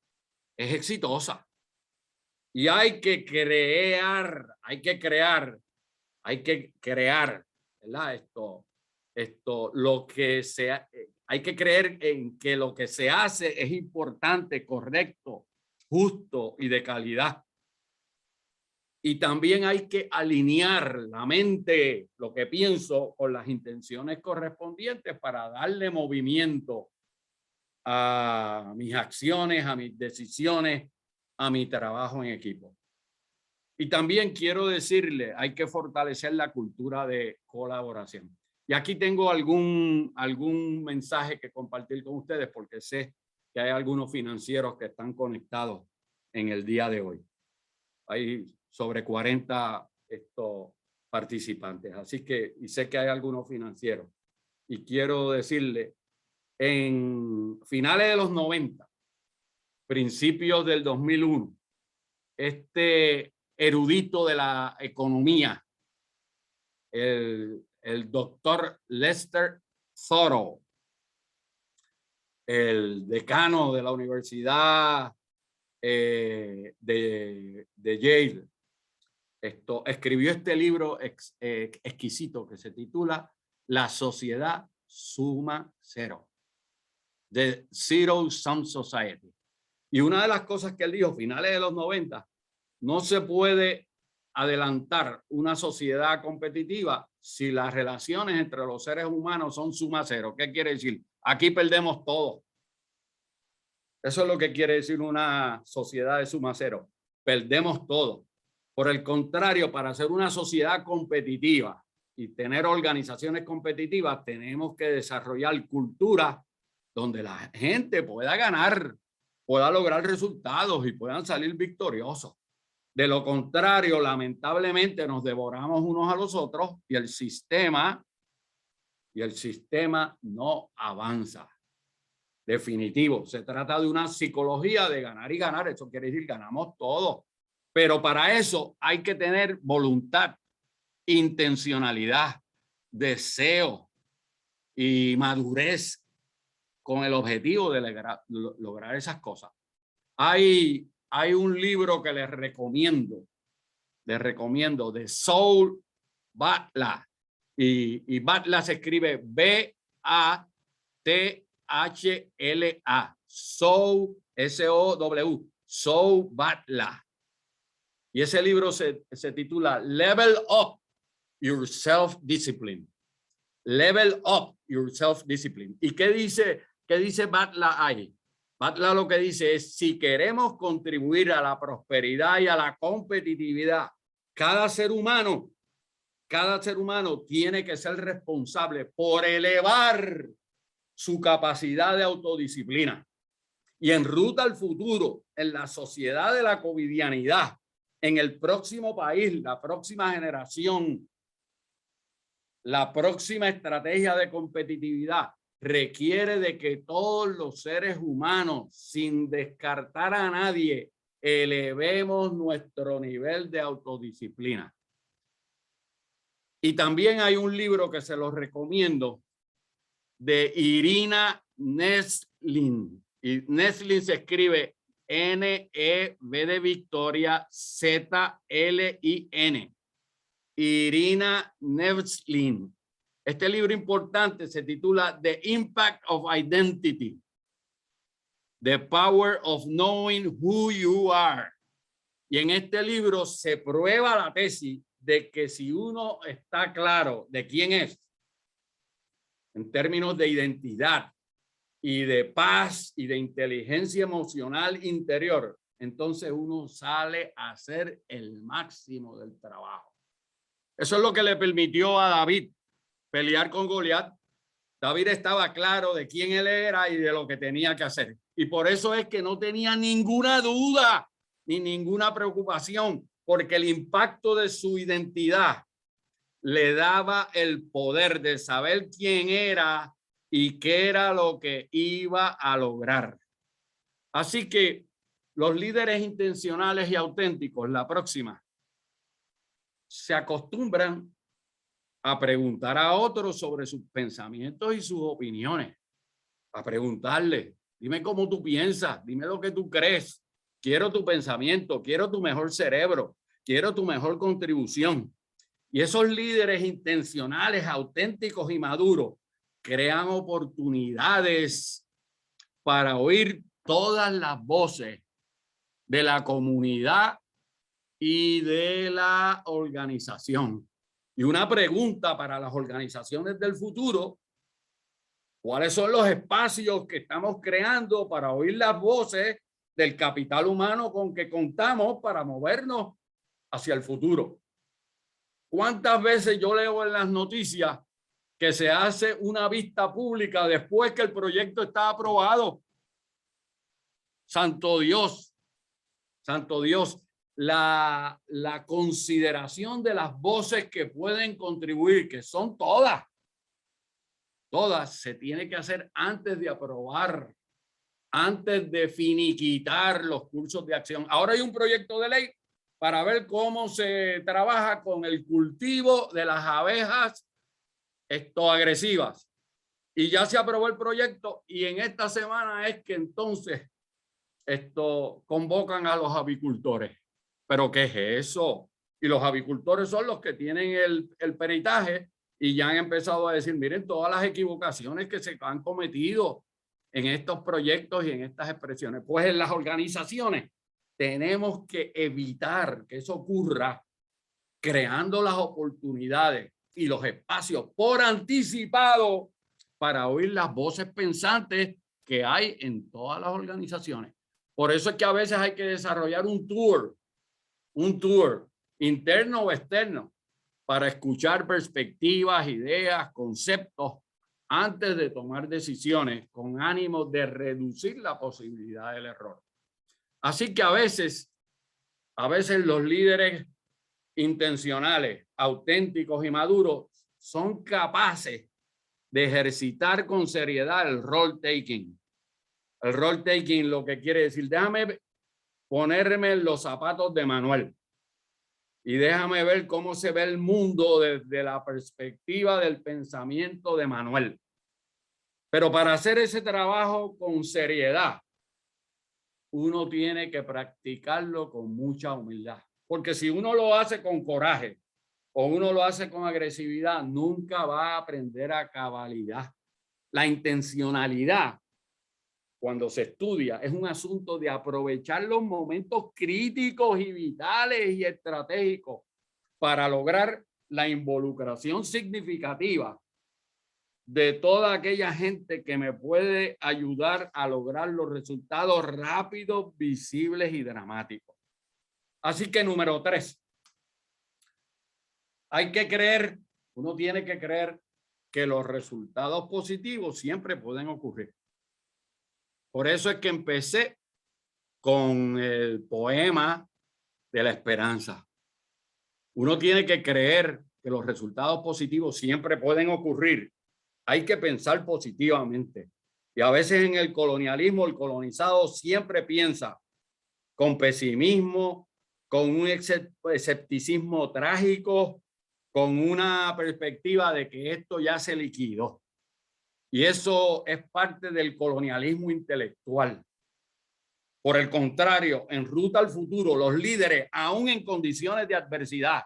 es exitosa. Y hay que crear, ¿verdad? Lo que sea, hay que creer en que lo que se hace es importante, correcto, justo y de calidad. Y también hay que alinear la mente, lo que pienso, con las intenciones correspondientes para darle movimiento a mis acciones, a mis decisiones, a mi trabajo en equipo. Y también quiero decirle, hay que fortalecer la cultura de colaboración. Y aquí tengo algún mensaje que compartir con ustedes porque sé que hay algunos financieros que están conectados en el día de hoy. Hay sobre 40 participantes. Así que, y sé que hay algunos financieros. Y quiero decirle, en finales de los 90, principios del 2001, este erudito de la economía, el doctor Lester Thurow, el decano de la Universidad de Yale, escribió este libro exquisito que se titula La sociedad suma cero, The Zero Sum Society. Y una de las cosas que él dijo, finales de los 90, no se puede adelantar una sociedad competitiva si las relaciones entre los seres humanos son suma cero. ¿Qué quiere decir? Aquí perdemos todo. Eso es lo que quiere decir una sociedad de suma cero. Perdemos todo. Por el contrario, para ser una sociedad competitiva y tener organizaciones competitivas, tenemos que desarrollar culturas donde la gente pueda ganar, pueda lograr resultados y puedan salir victoriosos. De lo contrario, lamentablemente nos devoramos unos a los otros y el sistema no avanza. Definitivo, se trata de una psicología de ganar y ganar. Eso quiere decir ganamos todo, pero para eso hay que tener voluntad, intencionalidad, deseo y madurez con el objetivo de lograr esas cosas. Hay un libro que les recomiendo de Saul Butler, y Butler se escribe B-A-T-H-L-A, Saul, S-O-W, Saul Butler. Y ese libro se titula Level Up Your Self-Discipline. Level Up Your Self-Discipline. ¿Y qué dice Butler ahí? Butler lo que dice es, si queremos contribuir a la prosperidad y a la competitividad, cada ser humano tiene que ser responsable por elevar su capacidad de autodisciplina. Y en ruta al futuro, en la sociedad de la covidianidad, en el próximo país, la próxima generación, la próxima estrategia de competitividad requiere de que todos los seres humanos, sin descartar a nadie, elevemos nuestro nivel de autodisciplina. Y también hay un libro que se los recomiendo de Irina Neslin. Y Neslin se escribe N-E-V de Victoria Z-L-I-N. Irina Neslin. Este libro importante se titula The Impact of Identity, The Power of Knowing Who You Are. Y en este libro se prueba la tesis de que si uno está claro de quién es, en términos de identidad y de paz y de inteligencia emocional interior, entonces uno sale a hacer el máximo del trabajo. Eso es lo que le permitió a David pelear con Goliat. David estaba claro de quién él era y de lo que tenía que hacer. Y por eso es que no tenía ninguna duda ni ninguna preocupación, porque el impacto de su identidad le daba el poder de saber quién era y qué era lo que iba a lograr. Así que los líderes intencionales y auténticos, la próxima, se acostumbran a preguntar a otros sobre sus pensamientos y sus opiniones, a preguntarle, dime cómo tú piensas, dime lo que tú crees, quiero tu pensamiento, quiero tu mejor cerebro, quiero tu mejor contribución. Y esos líderes intencionales, auténticos y maduros crean oportunidades para oír todas las voces de la comunidad y de la organización. Y una pregunta para las organizaciones del futuro: ¿cuáles son los espacios que estamos creando para oír las voces del capital humano con que contamos para movernos hacia el futuro? ¿Cuántas veces yo leo en las noticias que se hace una vista pública después que el proyecto está aprobado? Santo Dios, santo Dios. la consideración de las voces que pueden contribuir, que son todas, se tiene que hacer antes de aprobar, antes de finiquitar los cursos de acción. Ahora hay un proyecto de ley para ver cómo se trabaja con el cultivo de las abejas agresivas. Y ya se aprobó el proyecto y en esta semana es que entonces convocan a los avicultores. ¿Pero qué es eso? Y los avicultores son los que tienen el peritaje y ya han empezado a decir, miren todas las equivocaciones que se han cometido en estos proyectos y en estas expresiones. Pues en las organizaciones tenemos que evitar que eso ocurra creando las oportunidades y los espacios por anticipado para oír las voces pensantes que hay en todas las organizaciones. Por eso es que a veces hay que desarrollar un tour interno o externo para escuchar perspectivas, ideas, conceptos antes de tomar decisiones con ánimo de reducir la posibilidad del error. Así que a veces los líderes intencionales, auténticos y maduros son capaces de ejercitar con seriedad el role taking. El role taking lo que quiere decir, déjame ponerme en los zapatos de Manuel y déjame ver cómo se ve el mundo desde la perspectiva del pensamiento de Manuel. Pero para hacer ese trabajo con seriedad, uno tiene que practicarlo con mucha humildad. Porque si uno lo hace con coraje o uno lo hace con agresividad, nunca va a aprender a cabalidad. La intencionalidad, cuando se estudia, es un asunto de aprovechar los momentos críticos y vitales y estratégicos para lograr la involucración significativa de toda aquella gente que me puede ayudar a lograr los resultados rápidos, visibles y dramáticos. Así que número 3, hay que creer, uno tiene que creer que los resultados positivos siempre pueden ocurrir. Por eso es que empecé con el poema de la esperanza. Uno tiene que creer que los resultados positivos siempre pueden ocurrir. Hay que pensar positivamente. Y a veces en el colonialismo, el colonizado siempre piensa con pesimismo, con un escepticismo trágico, con una perspectiva de que esto ya se liquidó. Y eso es parte del colonialismo intelectual. Por el contrario, en ruta al futuro, los líderes, aún en condiciones de adversidad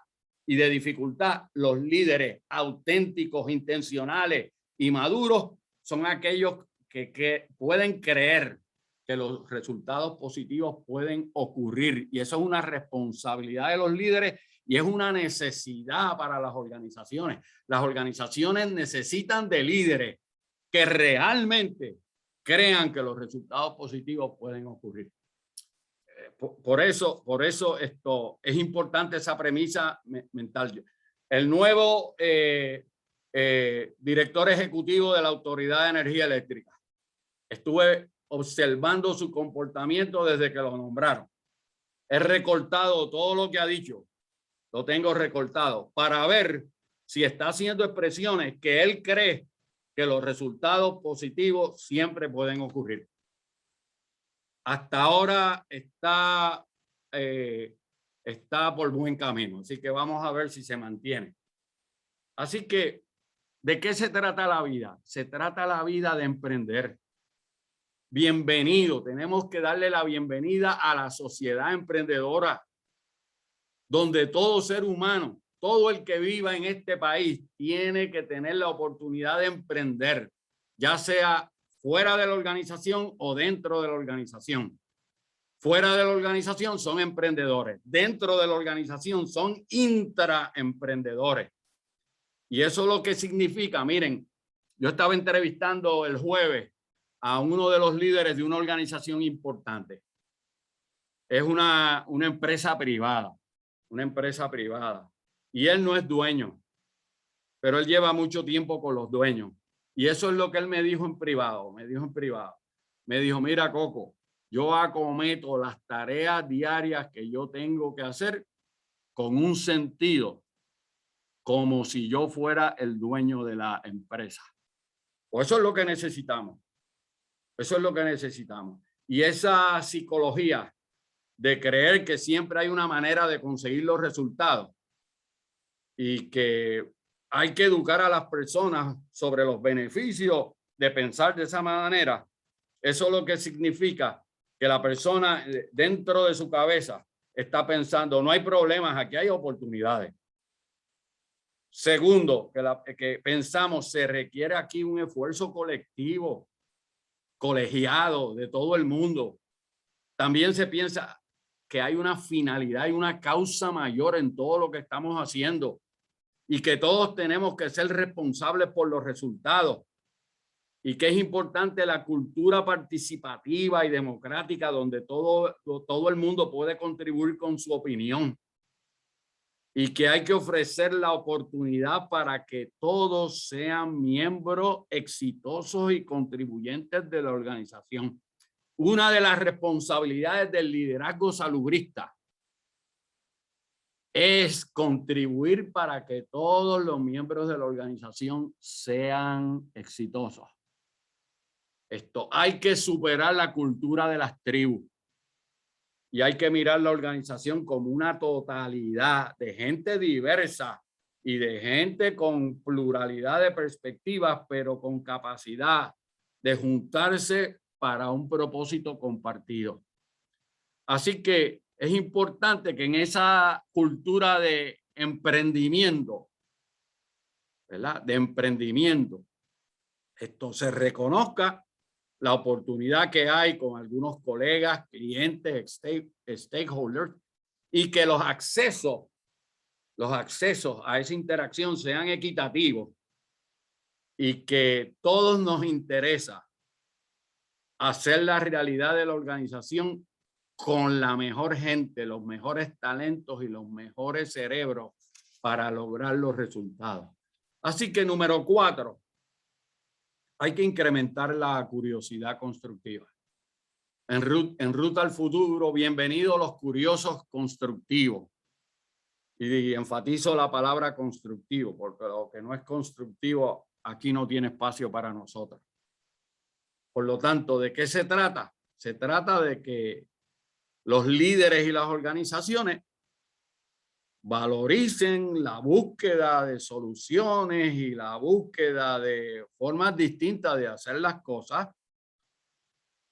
y de dificultad, los líderes auténticos, intencionales y maduros son aquellos que pueden creer que los resultados positivos pueden ocurrir. Y eso es una responsabilidad de los líderes y es una necesidad para las organizaciones. Las organizaciones necesitan de líderes que realmente crean que los resultados positivos pueden ocurrir. Por eso esto es importante, esa premisa mental. El nuevo director ejecutivo de la Autoridad de Energía Eléctrica, estuve observando su comportamiento desde que lo nombraron. He recortado todo lo que ha dicho, lo tengo recortado para ver si está haciendo expresiones que él cree que los resultados positivos siempre pueden ocurrir. Hasta ahora está por buen camino, así que vamos a ver si se mantiene. Así que, ¿de qué se trata la vida? Se trata la vida de emprender. Bienvenido, tenemos que darle la bienvenida a la sociedad emprendedora, donde todo ser humano, todo el que viva en este país tiene que tener la oportunidad de emprender, ya sea fuera de la organización o dentro de la organización. Fuera de la organización son emprendedores, dentro de la organización son intraemprendedores. Y eso es lo que significa, miren, yo estaba entrevistando el jueves a uno de los líderes de una organización importante. Es una empresa privada, y él no es dueño, pero él lleva mucho tiempo con los dueños. Y eso es lo que él me dijo en privado, me dijo, mira, Coco, yo acometo las tareas diarias que yo tengo que hacer con un sentido, como si yo fuera el dueño de la empresa. Pues eso es lo que necesitamos. Eso es lo que necesitamos. Y esa psicología de creer que siempre hay una manera de conseguir los resultados y que hay que educar a las personas sobre los beneficios de pensar de esa manera, eso es lo que significa que la persona dentro de su cabeza está pensando, no hay problemas, aquí hay oportunidades. Segundo, que pensamos, se requiere aquí un esfuerzo colectivo, colegiado de todo el mundo. También se piensa que hay una finalidad y una causa mayor en todo lo que estamos haciendo y que todos tenemos que ser responsables por los resultados y que es importante la cultura participativa y democrática donde todo el mundo puede contribuir con su opinión y que hay que ofrecer la oportunidad para que todos sean miembros exitosos y contribuyentes de la organización. Una de las responsabilidades del liderazgo salubrista es contribuir para que todos los miembros de la organización sean exitosos. Hay que superar la cultura de las tribus y hay que mirar la organización como una totalidad de gente diversa y de gente con pluralidad de perspectivas, pero con capacidad de juntarse para un propósito compartido. Así que es importante que en esa cultura de emprendimiento, ¿verdad? De emprendimiento, se reconozca la oportunidad que hay con algunos colegas, clientes, stakeholders, y que los accesos a esa interacción sean equitativos y que todos nos interesa hacer la realidad de la organización con la mejor gente, los mejores talentos y los mejores cerebros para lograr los resultados. Así que número 4, hay que incrementar la curiosidad constructiva. En Ruta al Futuro, bienvenidos los curiosos constructivos. Y enfatizo la palabra constructivo, porque lo que no es constructivo aquí no tiene espacio para nosotros. Por lo tanto, ¿de qué se trata? Se trata de que los líderes y las organizaciones valoricen la búsqueda de soluciones y la búsqueda de formas distintas de hacer las cosas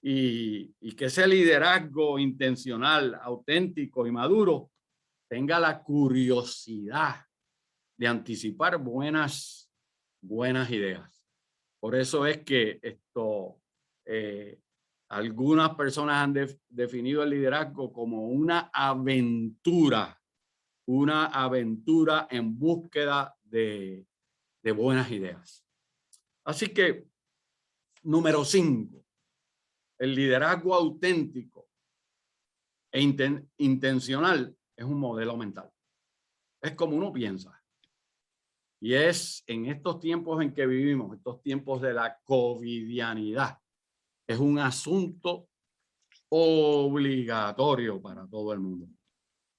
y que ese liderazgo intencional, auténtico y maduro tenga la curiosidad de anticipar buenas ideas. Por eso es que algunas personas han definido el liderazgo como una aventura en búsqueda de buenas ideas. Así que, número 5, el liderazgo auténtico e intencional es un modelo mental. Es como uno piensa. Y es en estos tiempos en que vivimos, estos tiempos de la covidianidad, es un asunto obligatorio para todo el mundo.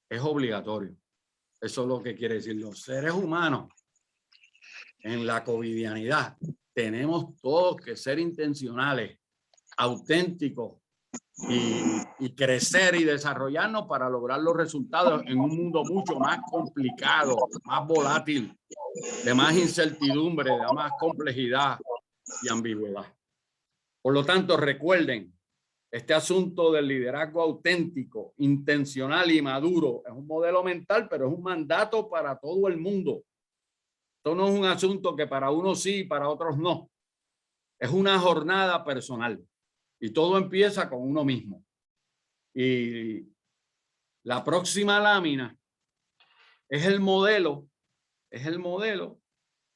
Es obligatorio. Eso es lo que quiere decir. Los seres humanos en la covidianidad tenemos todos que ser intencionales, auténticos y crecer y desarrollarnos para lograr los resultados en un mundo mucho más complicado, más volátil, de más incertidumbre, de más complejidad y ambigüedad. Por lo tanto, recuerden, este asunto del liderazgo auténtico, intencional y maduro es un modelo mental, pero es un mandato para todo el mundo. Esto no es un asunto que para unos sí y para otros no. Es una jornada personal y todo empieza con uno mismo. Y la próxima lámina es el modelo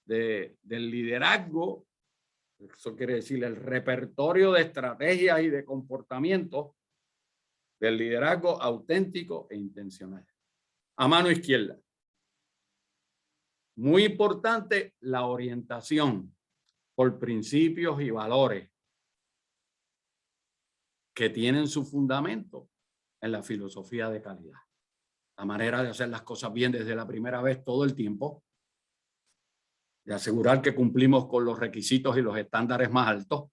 del liderazgo. Eso quiere decir el repertorio de estrategias y de comportamientos del liderazgo auténtico e intencional. A mano izquierda. Muy importante la orientación por principios y valores. que tienen su fundamento en la filosofía de calidad. La manera de hacer las cosas bien desde la primera vez todo el tiempo, de asegurar que cumplimos con los requisitos y los estándares más altos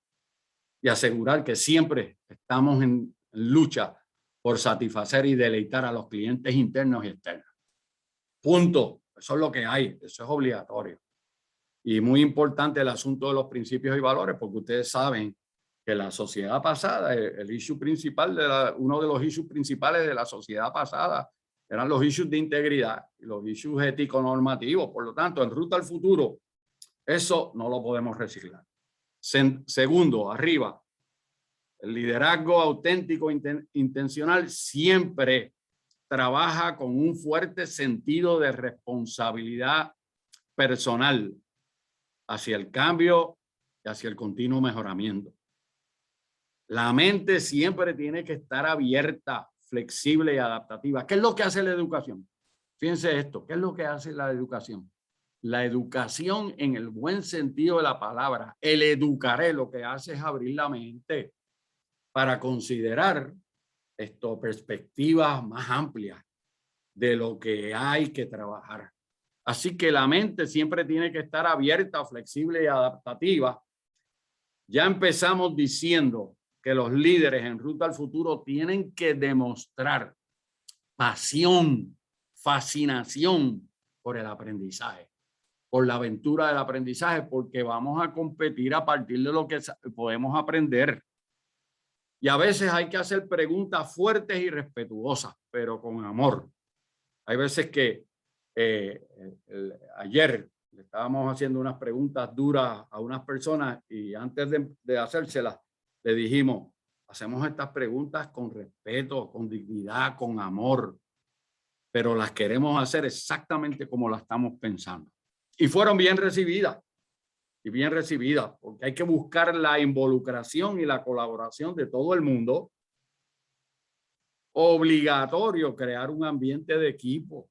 y asegurar que siempre estamos en lucha por satisfacer y deleitar a los clientes internos y externos. Punto. Eso es lo que hay. Eso es obligatorio. Y muy importante el asunto de los principios y valores, porque ustedes saben que la sociedad pasada, el issue principal, uno de los issues principales de la sociedad pasada eran los issues de integridad y los issues ético-normativos. Por lo tanto, en Ruta al Futuro, eso no lo podemos reciclar. Segundo, arriba, el liderazgo auténtico intencional siempre trabaja con un fuerte sentido de responsabilidad personal hacia el cambio y hacia el continuo mejoramiento. La mente siempre tiene que estar abierta, flexible y adaptativa. ¿Qué es lo que hace la educación? Fíjense esto, ¿qué es lo que hace la educación? La educación en el buen sentido de la palabra, el educaré, lo que hace es abrir la mente para considerar perspectivas más amplias de lo que hay que trabajar. Así que la mente siempre tiene que estar abierta, flexible y adaptativa. Ya empezamos diciendo que los líderes en Ruta al Futuro tienen que demostrar pasión, fascinación por el aprendizaje, por la aventura del aprendizaje, porque vamos a competir a partir de lo que podemos aprender. Y a veces hay que hacer preguntas fuertes y respetuosas, pero con amor. Hay veces que ayer le estábamos haciendo unas preguntas duras a unas personas y antes de hacérselas le dijimos, hacemos estas preguntas con respeto, con dignidad, con amor, pero las queremos hacer exactamente como las estamos pensando. Y fueron bien recibidas. Y bien recibidas, porque hay que buscar la involucración y la colaboración de todo el mundo. Obligatorio crear un ambiente de equipo.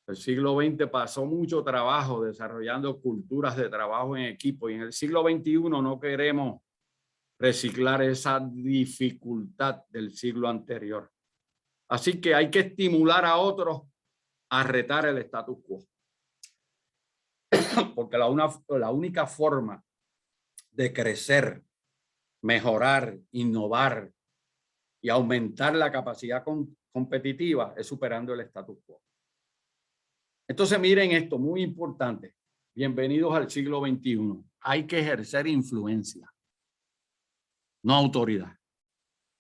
El siglo XX pasó mucho trabajo desarrollando culturas de trabajo en equipo y en el siglo XXI no queremos reciclar esa dificultad del siglo anterior. Así que hay que estimular a otros a retar el status quo. Porque la única forma de crecer, mejorar, innovar y aumentar la capacidad competitiva es superando el status quo. Entonces miren esto, muy importante. Bienvenidos al siglo XXI. Hay que ejercer influencia, no autoridad.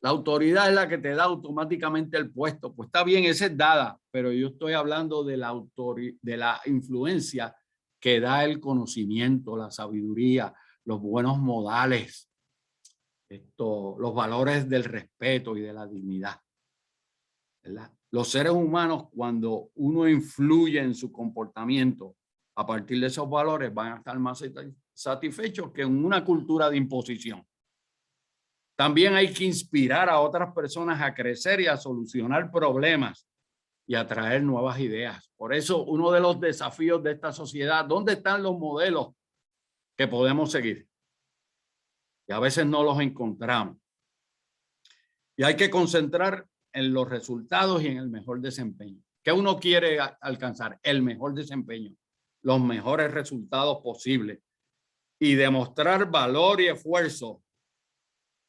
La autoridad es la que te da automáticamente el puesto. Pues está bien, esa es dada, pero yo estoy hablando de la influencia que da el conocimiento, la sabiduría, los buenos modales, los valores del respeto y de la dignidad, ¿verdad? Los seres humanos, cuando uno influye en su comportamiento a partir de esos valores, van a estar más satisfechos que en una cultura de imposición. También hay que inspirar a otras personas a crecer y a solucionar problemas y a traer nuevas ideas. Por eso, uno de los desafíos de esta sociedad, ¿dónde están los modelos que podemos seguir? Y a veces no los encontramos. Y hay que concentrar en los resultados y en el mejor desempeño. ¿Qué uno quiere alcanzar? El mejor desempeño, los mejores resultados posibles y demostrar valor y esfuerzo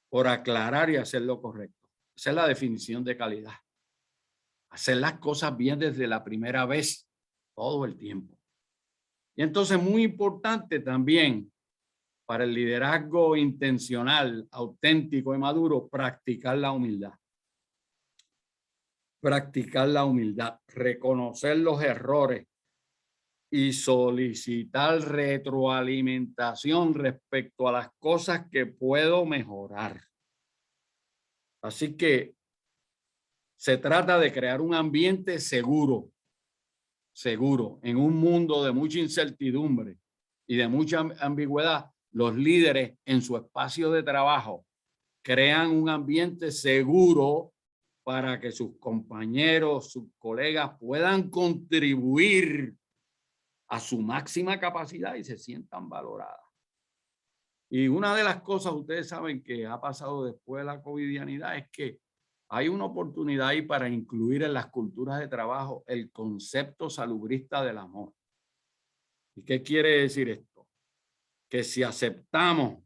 por aclarar y hacer lo correcto. Esa es la definición de calidad. Hacer las cosas bien desde la primera vez, todo el tiempo. Y entonces, muy importante también para el liderazgo intencional, auténtico y maduro, practicar la humildad. Practicar la humildad, reconocer los errores y solicitar retroalimentación respecto a las cosas que puedo mejorar. Así que se trata de crear un ambiente seguro, en un mundo de mucha incertidumbre y de mucha ambigüedad. Los líderes en su espacio de trabajo crean un ambiente seguro para que sus compañeros, sus colegas puedan contribuir a su máxima capacidad y se sientan valoradas. Y una de las cosas, ustedes saben que ha pasado después de la covidianidad, es que hay una oportunidad ahí para incluir en las culturas de trabajo el concepto salubrista del amor. ¿Y qué quiere decir esto? Que si aceptamos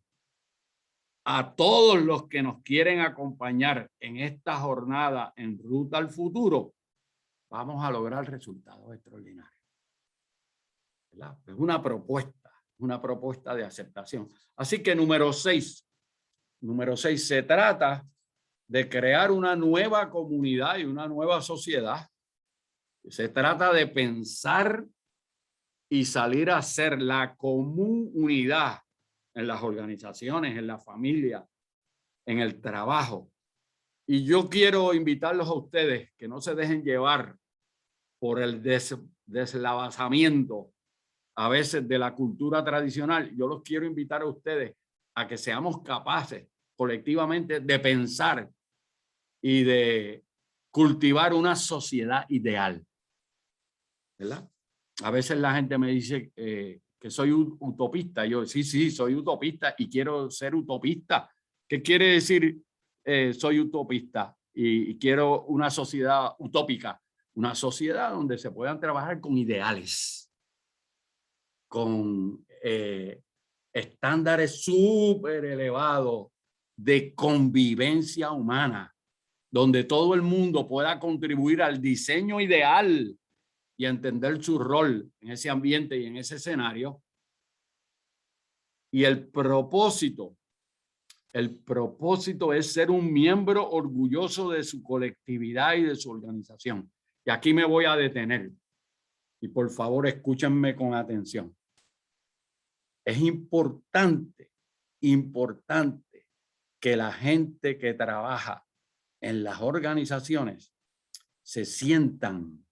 a todos los que nos quieren acompañar en esta jornada en ruta al futuro, vamos a lograr resultados extraordinarios, ¿verdad? Es una propuesta de aceptación. Así que número 6, se trata de crear una nueva comunidad y una nueva sociedad. Se trata de pensar y salir a ser la común unidad en las organizaciones, en la familia, en el trabajo. Y yo quiero invitarlos a ustedes que no se dejen llevar por el deslavazamiento a veces de la cultura tradicional. Yo los quiero invitar a ustedes a que seamos capaces colectivamente de pensar y de cultivar una sociedad ideal, ¿verdad? A veces la gente me dice que soy utopista. Yo, sí, soy utopista y quiero ser utopista. ¿Qué quiere decir soy utopista y quiero una sociedad utópica? Una sociedad donde se puedan trabajar con ideales, con estándares súper elevados de convivencia humana, donde todo el mundo pueda contribuir al diseño ideal y entender su rol en ese ambiente y en ese escenario. Y el propósito es ser un miembro orgulloso de su colectividad y de su organización. Y aquí me voy a detener. Y por favor, escúchenme con atención. Es importante que la gente que trabaja en las organizaciones se sientan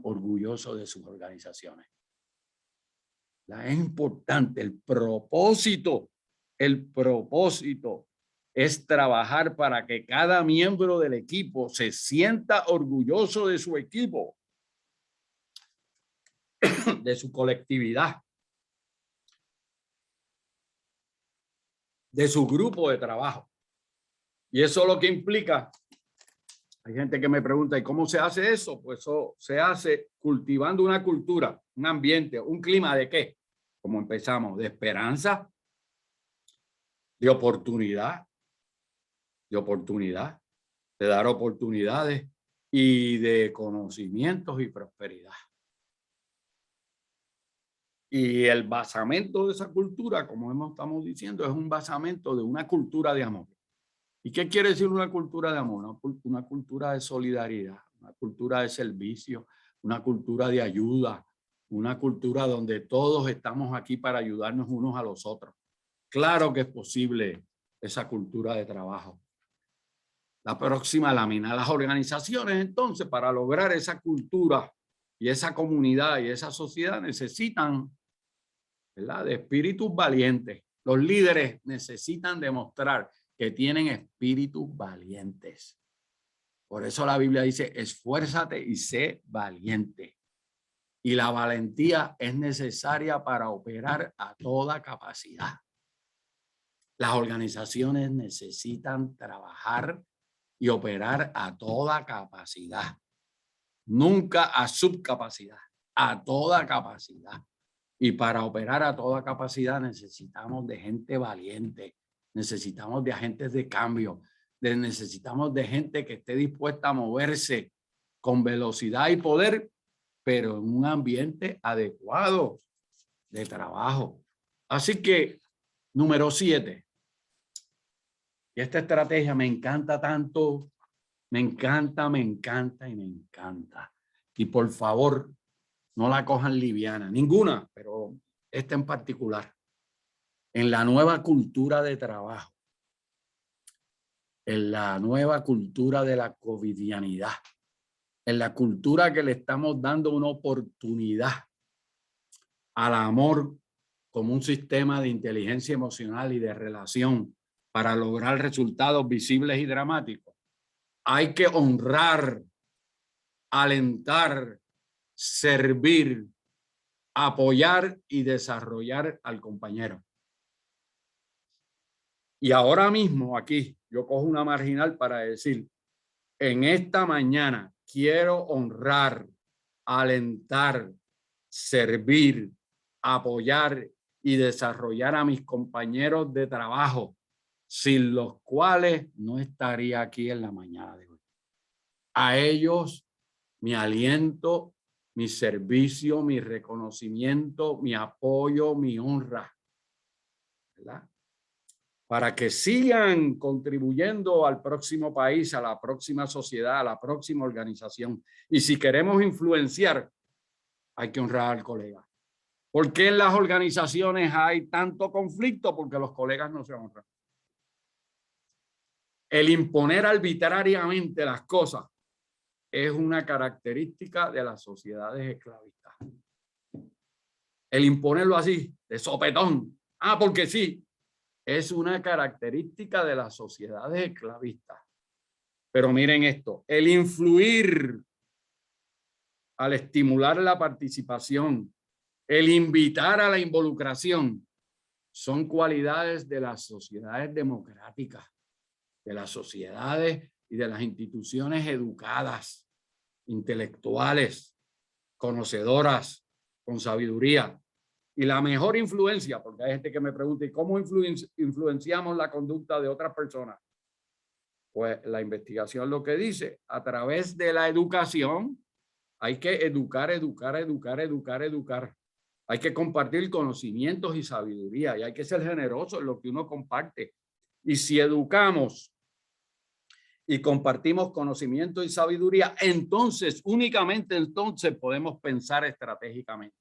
orgullosos de sus organizaciones. Es importante el propósito es trabajar para que cada miembro del equipo se sienta orgulloso de su equipo, de su colectividad, de su grupo de trabajo. Y eso lo que implica, hay gente que me pregunta, ¿y cómo se hace eso? Pues eso se hace cultivando una cultura, un ambiente, un clima de ¿qué? Como empezamos, de esperanza, de oportunidad, de dar oportunidades y de conocimientos y prosperidad. Y el basamento de esa cultura, como estamos diciendo, es un basamento de una cultura de amor. ¿Y qué quiere decir una cultura de amor? Una cultura de solidaridad, una cultura de servicio, una cultura de ayuda, una cultura donde todos estamos aquí para ayudarnos unos a los otros. Claro que es posible esa cultura de trabajo. La próxima lámina, las organizaciones entonces para lograr esa cultura y esa comunidad y esa sociedad necesitan, ¿verdad?, de espíritus valientes. Los líderes necesitan demostrar que tienen espíritus valientes. Por eso la Biblia dice, esfuérzate y sé valiente. Y la valentía es necesaria para operar a toda capacidad. Las organizaciones necesitan trabajar y operar a toda capacidad. Nunca a subcapacidad, a toda capacidad. Y para operar a toda capacidad necesitamos de gente valiente, necesitamos de agentes de cambio, necesitamos de gente que esté dispuesta a moverse con velocidad y poder, pero en un ambiente adecuado de trabajo. Así que, número 7. Y esta estrategia me encanta tanto, me encanta. Y por favor, no la cojan liviana, ninguna, pero esta en particular. En la nueva cultura de trabajo, en la nueva cultura de la covidianidad, en la cultura que le estamos dando una oportunidad al amor como un sistema de inteligencia emocional y de relación para lograr resultados visibles y dramáticos. Hay que honrar, alentar, servir, apoyar y desarrollar al compañero. Y ahora mismo aquí yo cojo una marginal para decir, en esta mañana quiero honrar, alentar, servir, apoyar y desarrollar a mis compañeros de trabajo, sin los cuales no estaría aquí en la mañana de hoy. A ellos mi aliento, mi servicio, mi reconocimiento, mi apoyo, mi honra, ¿verdad? Para que sigan contribuyendo al próximo país, a la próxima sociedad, a la próxima organización. Y si queremos influenciar, hay que honrar al colega. ¿Por qué en las organizaciones hay tanto conflicto? Porque los colegas no se honran. El imponer arbitrariamente las cosas es una característica de las sociedades esclavistas. El imponerlo así, de sopetón, porque sí, es una característica de las sociedades esclavistas. Pero miren esto, el influir al estimular la participación, el invitar a la involucración, son cualidades de las sociedades democráticas, de las sociedades y de las instituciones educadas, intelectuales, conocedoras, con sabiduría. Y la mejor influencia, porque hay gente que me pregunta, ¿y cómo influenciamos la conducta de otras personas? Pues la investigación lo que dice, a través de la educación, hay que educar. Hay que compartir conocimientos y sabiduría y hay que ser generoso en lo que uno comparte. Y si educamos y compartimos conocimiento y sabiduría, entonces, únicamente entonces podemos pensar estratégicamente.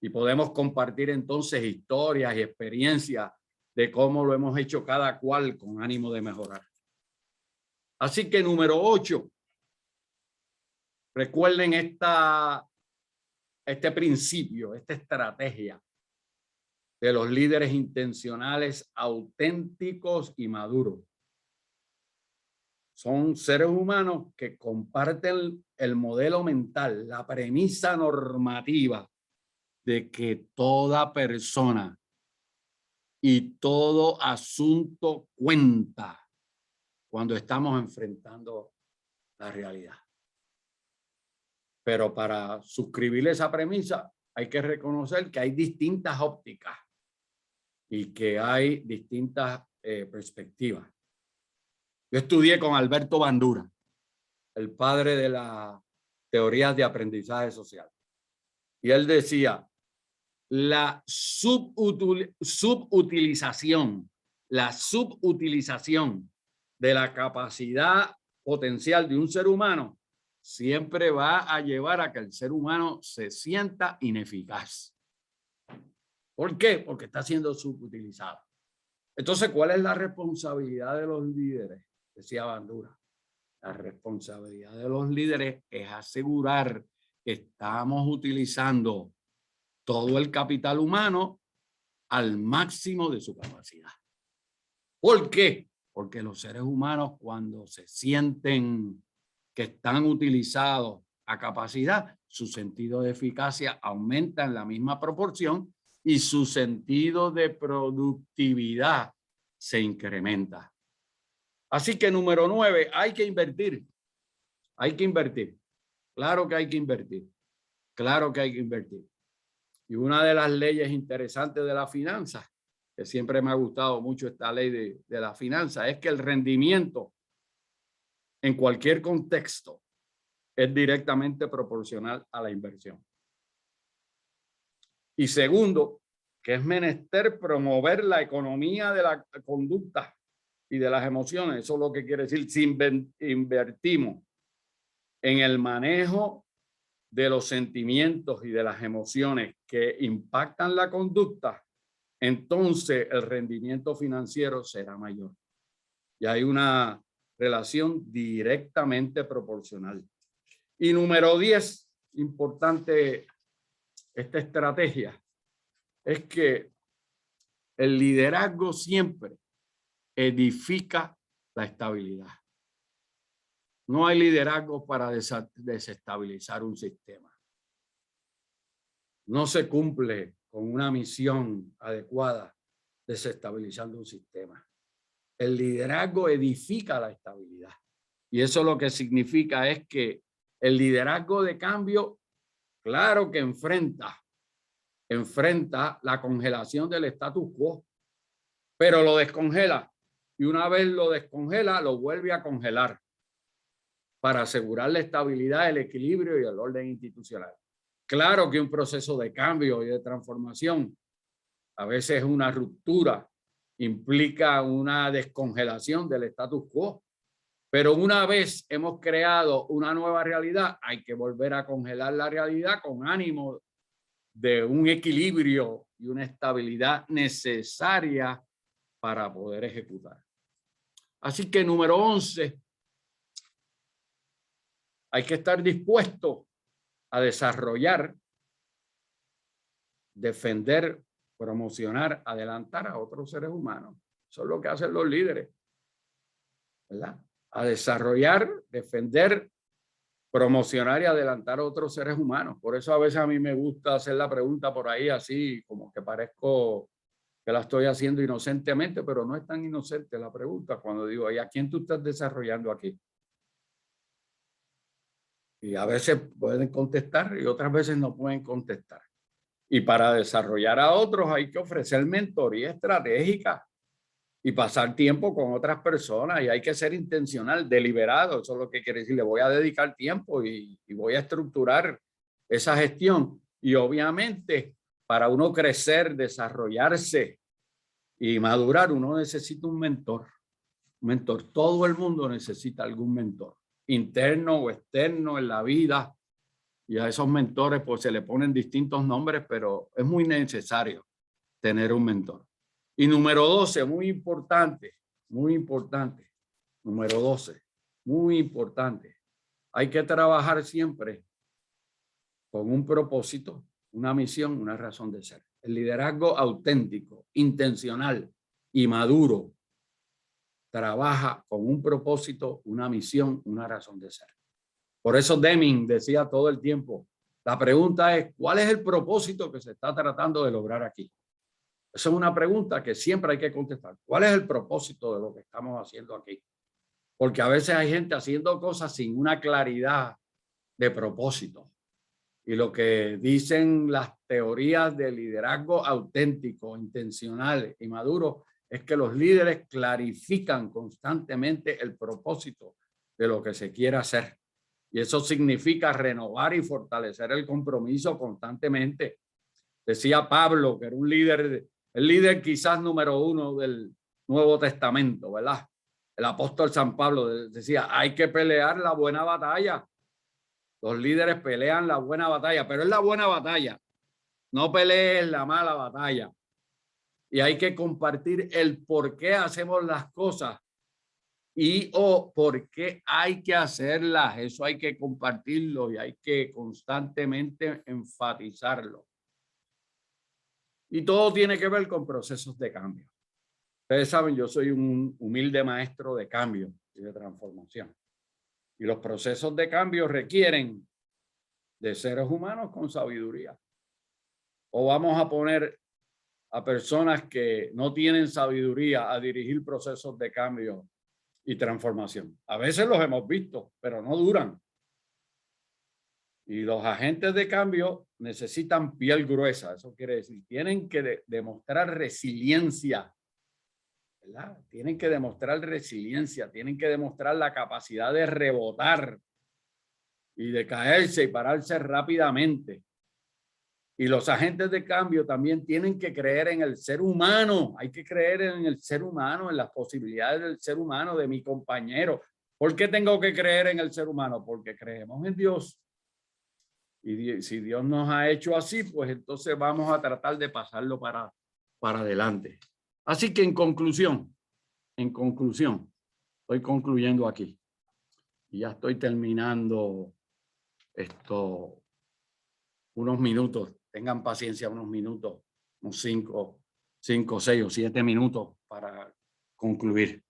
Y podemos compartir entonces historias y experiencias de cómo lo hemos hecho cada cual con ánimo de mejorar. Así que número 8, recuerden este principio, esta estrategia de los líderes intencionales, auténticos y maduros. Son seres humanos que comparten el modelo mental, la premisa normativa de que toda persona y todo asunto cuenta cuando estamos enfrentando la realidad. Pero para suscribir esa premisa hay que reconocer que hay distintas ópticas y que hay distintas perspectivas. Yo estudié con Alberto Bandura, el padre de las teorías de aprendizaje social. Y él decía, la subutilización de la capacidad potencial de un ser humano siempre va a llevar a que el ser humano se sienta ineficaz. ¿Por qué? Porque está siendo subutilizado. Entonces, ¿cuál es la responsabilidad de los líderes? Decía Bandura. La responsabilidad de los líderes es asegurar que estamos utilizando todo el capital humano al máximo de su capacidad. ¿Por qué? Porque los seres humanos, cuando se sienten que están utilizados a capacidad, su sentido de eficacia aumenta en la misma proporción y su sentido de productividad se incrementa. Así que número 9, hay que invertir. Hay que invertir. Claro que hay que invertir. Claro que hay que invertir. Y una de las leyes interesantes de la finanza, que siempre me ha gustado mucho esta ley de la finanza, es que el rendimiento en cualquier contexto es directamente proporcional a la inversión. Y segundo, que es menester promover la economía de la conducta y de las emociones. Eso es lo que quiere decir, si invertimos en el manejo de los sentimientos y de las emociones que impactan la conducta, entonces el rendimiento financiero será mayor. Y hay una relación directamente proporcional. Y número 10, importante esta estrategia, es que el liderazgo siempre edifica la estabilidad. No hay liderazgo para desestabilizar un sistema. No se cumple con una misión adecuada desestabilizando un sistema. El liderazgo edifica la estabilidad. Y eso lo que significa es que el liderazgo de cambio, claro que enfrenta la congelación del status quo, pero lo descongela. Y una vez lo descongela, lo vuelve a congelar para asegurar la estabilidad, el equilibrio y el orden institucional. Claro que un proceso de cambio y de transformación, a veces una ruptura, implica una descongelación del status quo. Pero una vez hemos creado una nueva realidad, hay que volver a congelar la realidad con ánimo de un equilibrio y una estabilidad necesaria para poder ejecutar. Así que número 11, hay que estar dispuesto a desarrollar, defender, promocionar, adelantar a otros seres humanos. Eso es lo que hacen los líderes, ¿verdad? A desarrollar, defender, promocionar y adelantar a otros seres humanos. Por eso a veces a mí me gusta hacer la pregunta por ahí así, como que parezco que la estoy haciendo inocentemente, pero no es tan inocente la pregunta cuando digo, ¿y a quién tú estás desarrollando aquí? Y a veces pueden contestar y otras veces no pueden contestar. Y para desarrollar a otros hay que ofrecer mentoría estratégica y pasar tiempo con otras personas, y hay que ser intencional, deliberado. Eso es lo que quiere decir, le voy a dedicar tiempo y voy a estructurar esa gestión. Y obviamente para uno crecer, desarrollarse y madurar, uno necesita un mentor. Un mentor. Todo el mundo necesita algún mentor, interno o externo en la vida. Y a esos mentores pues se le ponen distintos nombres, pero es muy necesario tener un mentor. Y número 12, muy importante, número 12, muy importante. Hay que trabajar siempre con un propósito, una misión, una razón de ser. El liderazgo auténtico, intencional y maduro trabaja con un propósito, una misión, una razón de ser. Por eso Deming decía todo el tiempo, la pregunta es, ¿cuál es el propósito que se está tratando de lograr aquí? Esa es una pregunta que siempre hay que contestar. ¿Cuál es el propósito de lo que estamos haciendo aquí? Porque a veces hay gente haciendo cosas sin una claridad de propósito. Y lo que dicen las teorías de liderazgo auténtico, intencional y maduro es que los líderes clarifican constantemente el propósito de lo que se quiere hacer. Y eso significa renovar y fortalecer el compromiso constantemente. Decía Pablo, que era un líder, el líder quizás número 1 del Nuevo Testamento, ¿verdad? El apóstol San Pablo decía, hay que pelear la buena batalla. Los líderes pelean la buena batalla, pero es la buena batalla. No pelees la mala batalla. Y hay que compartir el por qué hacemos las cosas y o por qué hay que hacerlas. Eso hay que compartirlo y hay que constantemente enfatizarlo. Y todo tiene que ver con procesos de cambio. Ustedes saben, yo soy un humilde maestro de cambio y de transformación. Y los procesos de cambio requieren de seres humanos con sabiduría. O vamos a poner a personas que no tienen sabiduría a dirigir procesos de cambio y transformación. A veces los hemos visto, pero no duran. Y los agentes de cambio necesitan piel gruesa. Eso quiere decir, tienen que demostrar resiliencia, ¿verdad? Tienen que demostrar resiliencia, tienen que demostrar la capacidad de rebotar y de caerse y pararse rápidamente. Y los agentes de cambio también tienen que creer en el ser humano. Hay que creer en el ser humano, en las posibilidades del ser humano, de mi compañero. ¿Por qué tengo que creer en el ser humano? Porque creemos en Dios. Y si Dios nos ha hecho así, pues entonces vamos a tratar de pasarlo para adelante. Así que en conclusión, estoy concluyendo aquí. Y ya estoy terminando esto, unos minutos. Tengan paciencia unos minutos, unos 5, 6 o 7 minutos para concluir.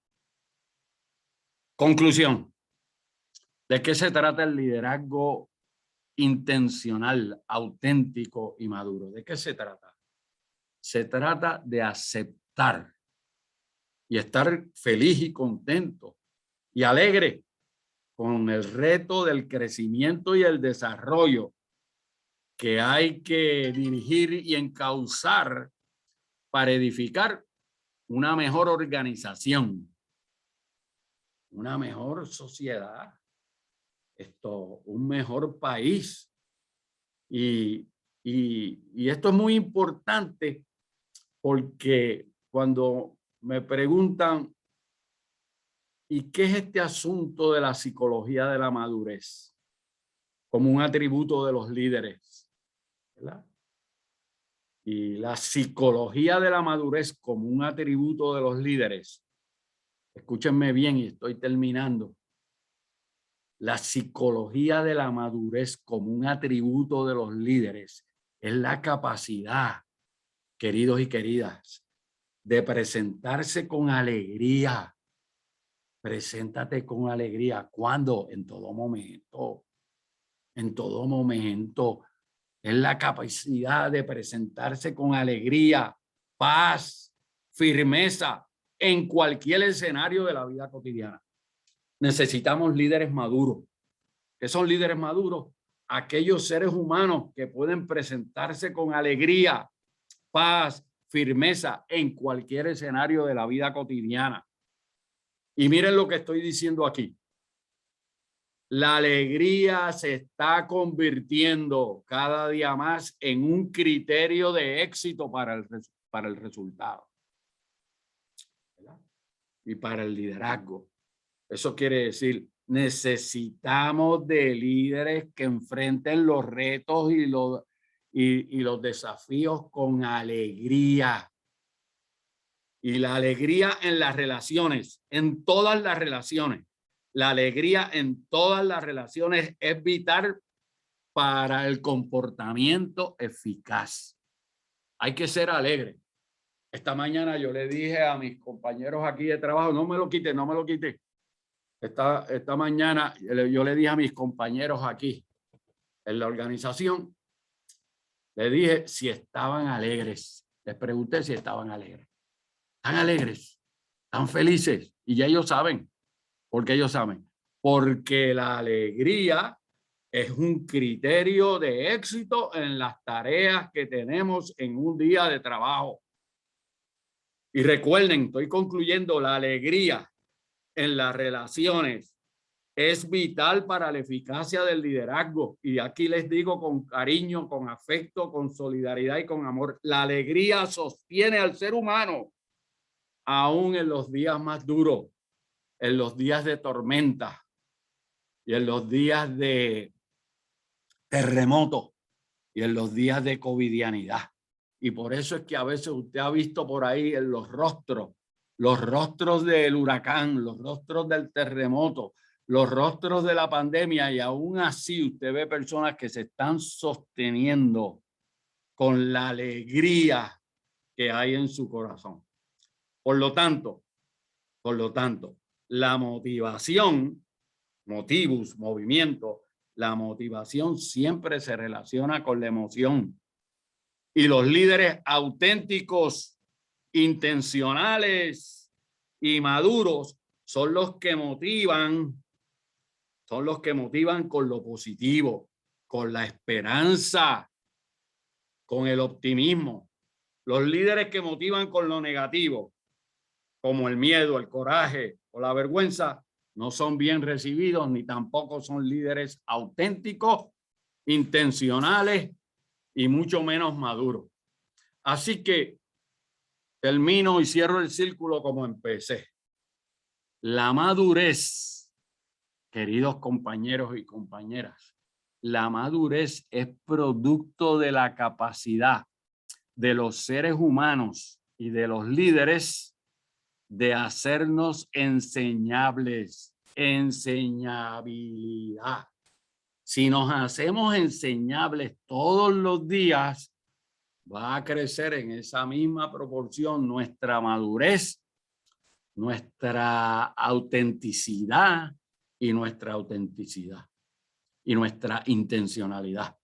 Conclusión. ¿De qué se trata el liderazgo intencional, auténtico y maduro? ¿De qué se trata? Se trata de aceptar estar y estar feliz y contento y alegre con el reto del crecimiento y el desarrollo que hay que dirigir y encauzar para edificar una mejor organización, una mejor sociedad, un mejor país. Y esto es muy importante porque cuando me preguntan, ¿y qué es este asunto de la psicología de la madurez como un atributo de los líderes? ¿Verdad? Y la psicología de la madurez como un atributo de los líderes. Escúchenme bien y estoy terminando. La psicología de la madurez como un atributo de los líderes es la capacidad, queridos y queridas, de presentarse con alegría. Preséntate con alegría. ¿Cuándo? En todo momento. En todo momento. Es la capacidad de presentarse con alegría, paz, firmeza en cualquier escenario de la vida cotidiana. Necesitamos líderes maduros. ¿Qué son líderes maduros? Aquellos seres humanos que pueden presentarse con alegría, paz, firmeza en cualquier escenario de la vida cotidiana. Y miren lo que estoy diciendo aquí. La alegría se está convirtiendo cada día más en un criterio de éxito para el resultado, ¿verdad? Y para el liderazgo. Eso quiere decir, necesitamos de líderes que enfrenten los retos y los desafíos con alegría. Y la alegría en las relaciones, en todas las relaciones. La alegría en todas las relaciones es vital para el comportamiento eficaz. Hay que ser alegre. Esta mañana yo le dije a mis compañeros aquí de trabajo, no me lo quite, no me lo quite. Esta mañana yo le dije a mis compañeros aquí en la organización, le dije si estaban alegres. Les pregunté si estaban alegres. ¿Están alegres? ¿Están felices? Y ya ellos saben. ¿Por qué ellos saben? Porque la alegría es un criterio de éxito en las tareas que tenemos en un día de trabajo. Y recuerden, estoy concluyendo, la alegría en las relaciones es vital para la eficacia del liderazgo. Y aquí les digo con cariño, con afecto, con solidaridad y con amor, la alegría sostiene al ser humano aún en los días más duros, en los días de tormenta y en los días de terremoto y en los días de covidianidad. Y por eso es que a veces usted ha visto por ahí en los rostros del huracán, los rostros del terremoto, los rostros de la pandemia, y aún así usted ve personas que se están sosteniendo con la alegría que hay en su corazón. Por lo tanto, la motivación, movimiento, la motivación siempre se relaciona con la emoción. Y los líderes auténticos, intencionales y maduros son los que motivan con lo positivo, con la esperanza, con el optimismo. Los líderes que motivan con lo negativo, como el miedo, el coraje o la vergüenza, no son bien recibidos ni tampoco son líderes auténticos, intencionales y mucho menos maduros. Así que termino y cierro el círculo como empecé. La madurez, queridos compañeros y compañeras, la madurez es producto de la capacidad de los seres humanos y de los líderes de hacernos enseñables, enseñabilidad. Si nos hacemos enseñables todos los días, va a crecer en esa misma proporción nuestra madurez, nuestra autenticidad y nuestra intencionalidad.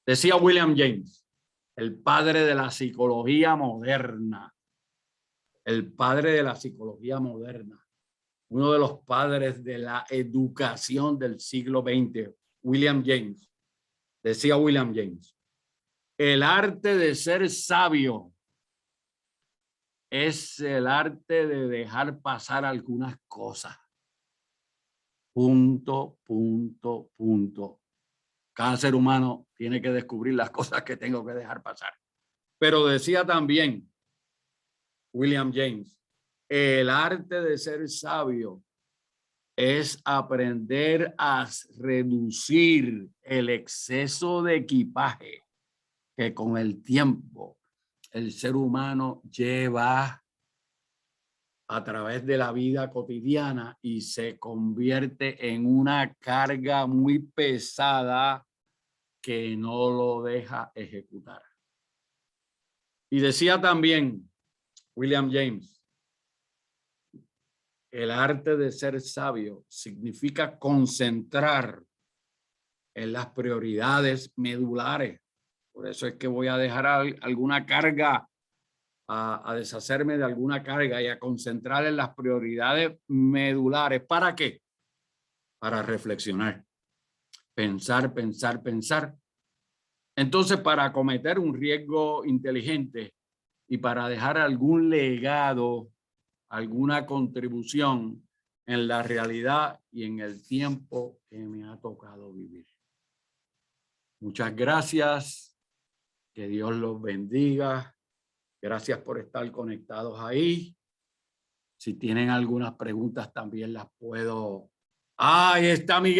Decía William James, el padre de la psicología moderna, el padre de la psicología moderna, uno de los padres de la educación del siglo XX, William James. Decía William James, el arte de ser sabio es el arte de dejar pasar algunas cosas. Punto, punto, punto. Cada ser humano tiene que descubrir las cosas que tengo que dejar pasar. Pero decía también William James, el arte de ser sabio es aprender a reducir el exceso de equipaje que con el tiempo el ser humano lleva a través de la vida cotidiana y se convierte en una carga muy pesada que no lo deja ejecutar. Y decía también William James, el arte de ser sabio significa concentrar en las prioridades medulares. Por eso es que voy a dejar alguna carga, a deshacerme de alguna carga y a concentrar en las prioridades medulares. ¿Para qué? Para reflexionar, pensar, pensar, pensar. Entonces, para acometer un riesgo inteligente y para dejar algún legado, alguna contribución en la realidad y en el tiempo que me ha tocado vivir. Muchas gracias. Que Dios los bendiga. Gracias por estar conectados ahí. Si tienen algunas preguntas, también las puedo. ¡Ahí está mi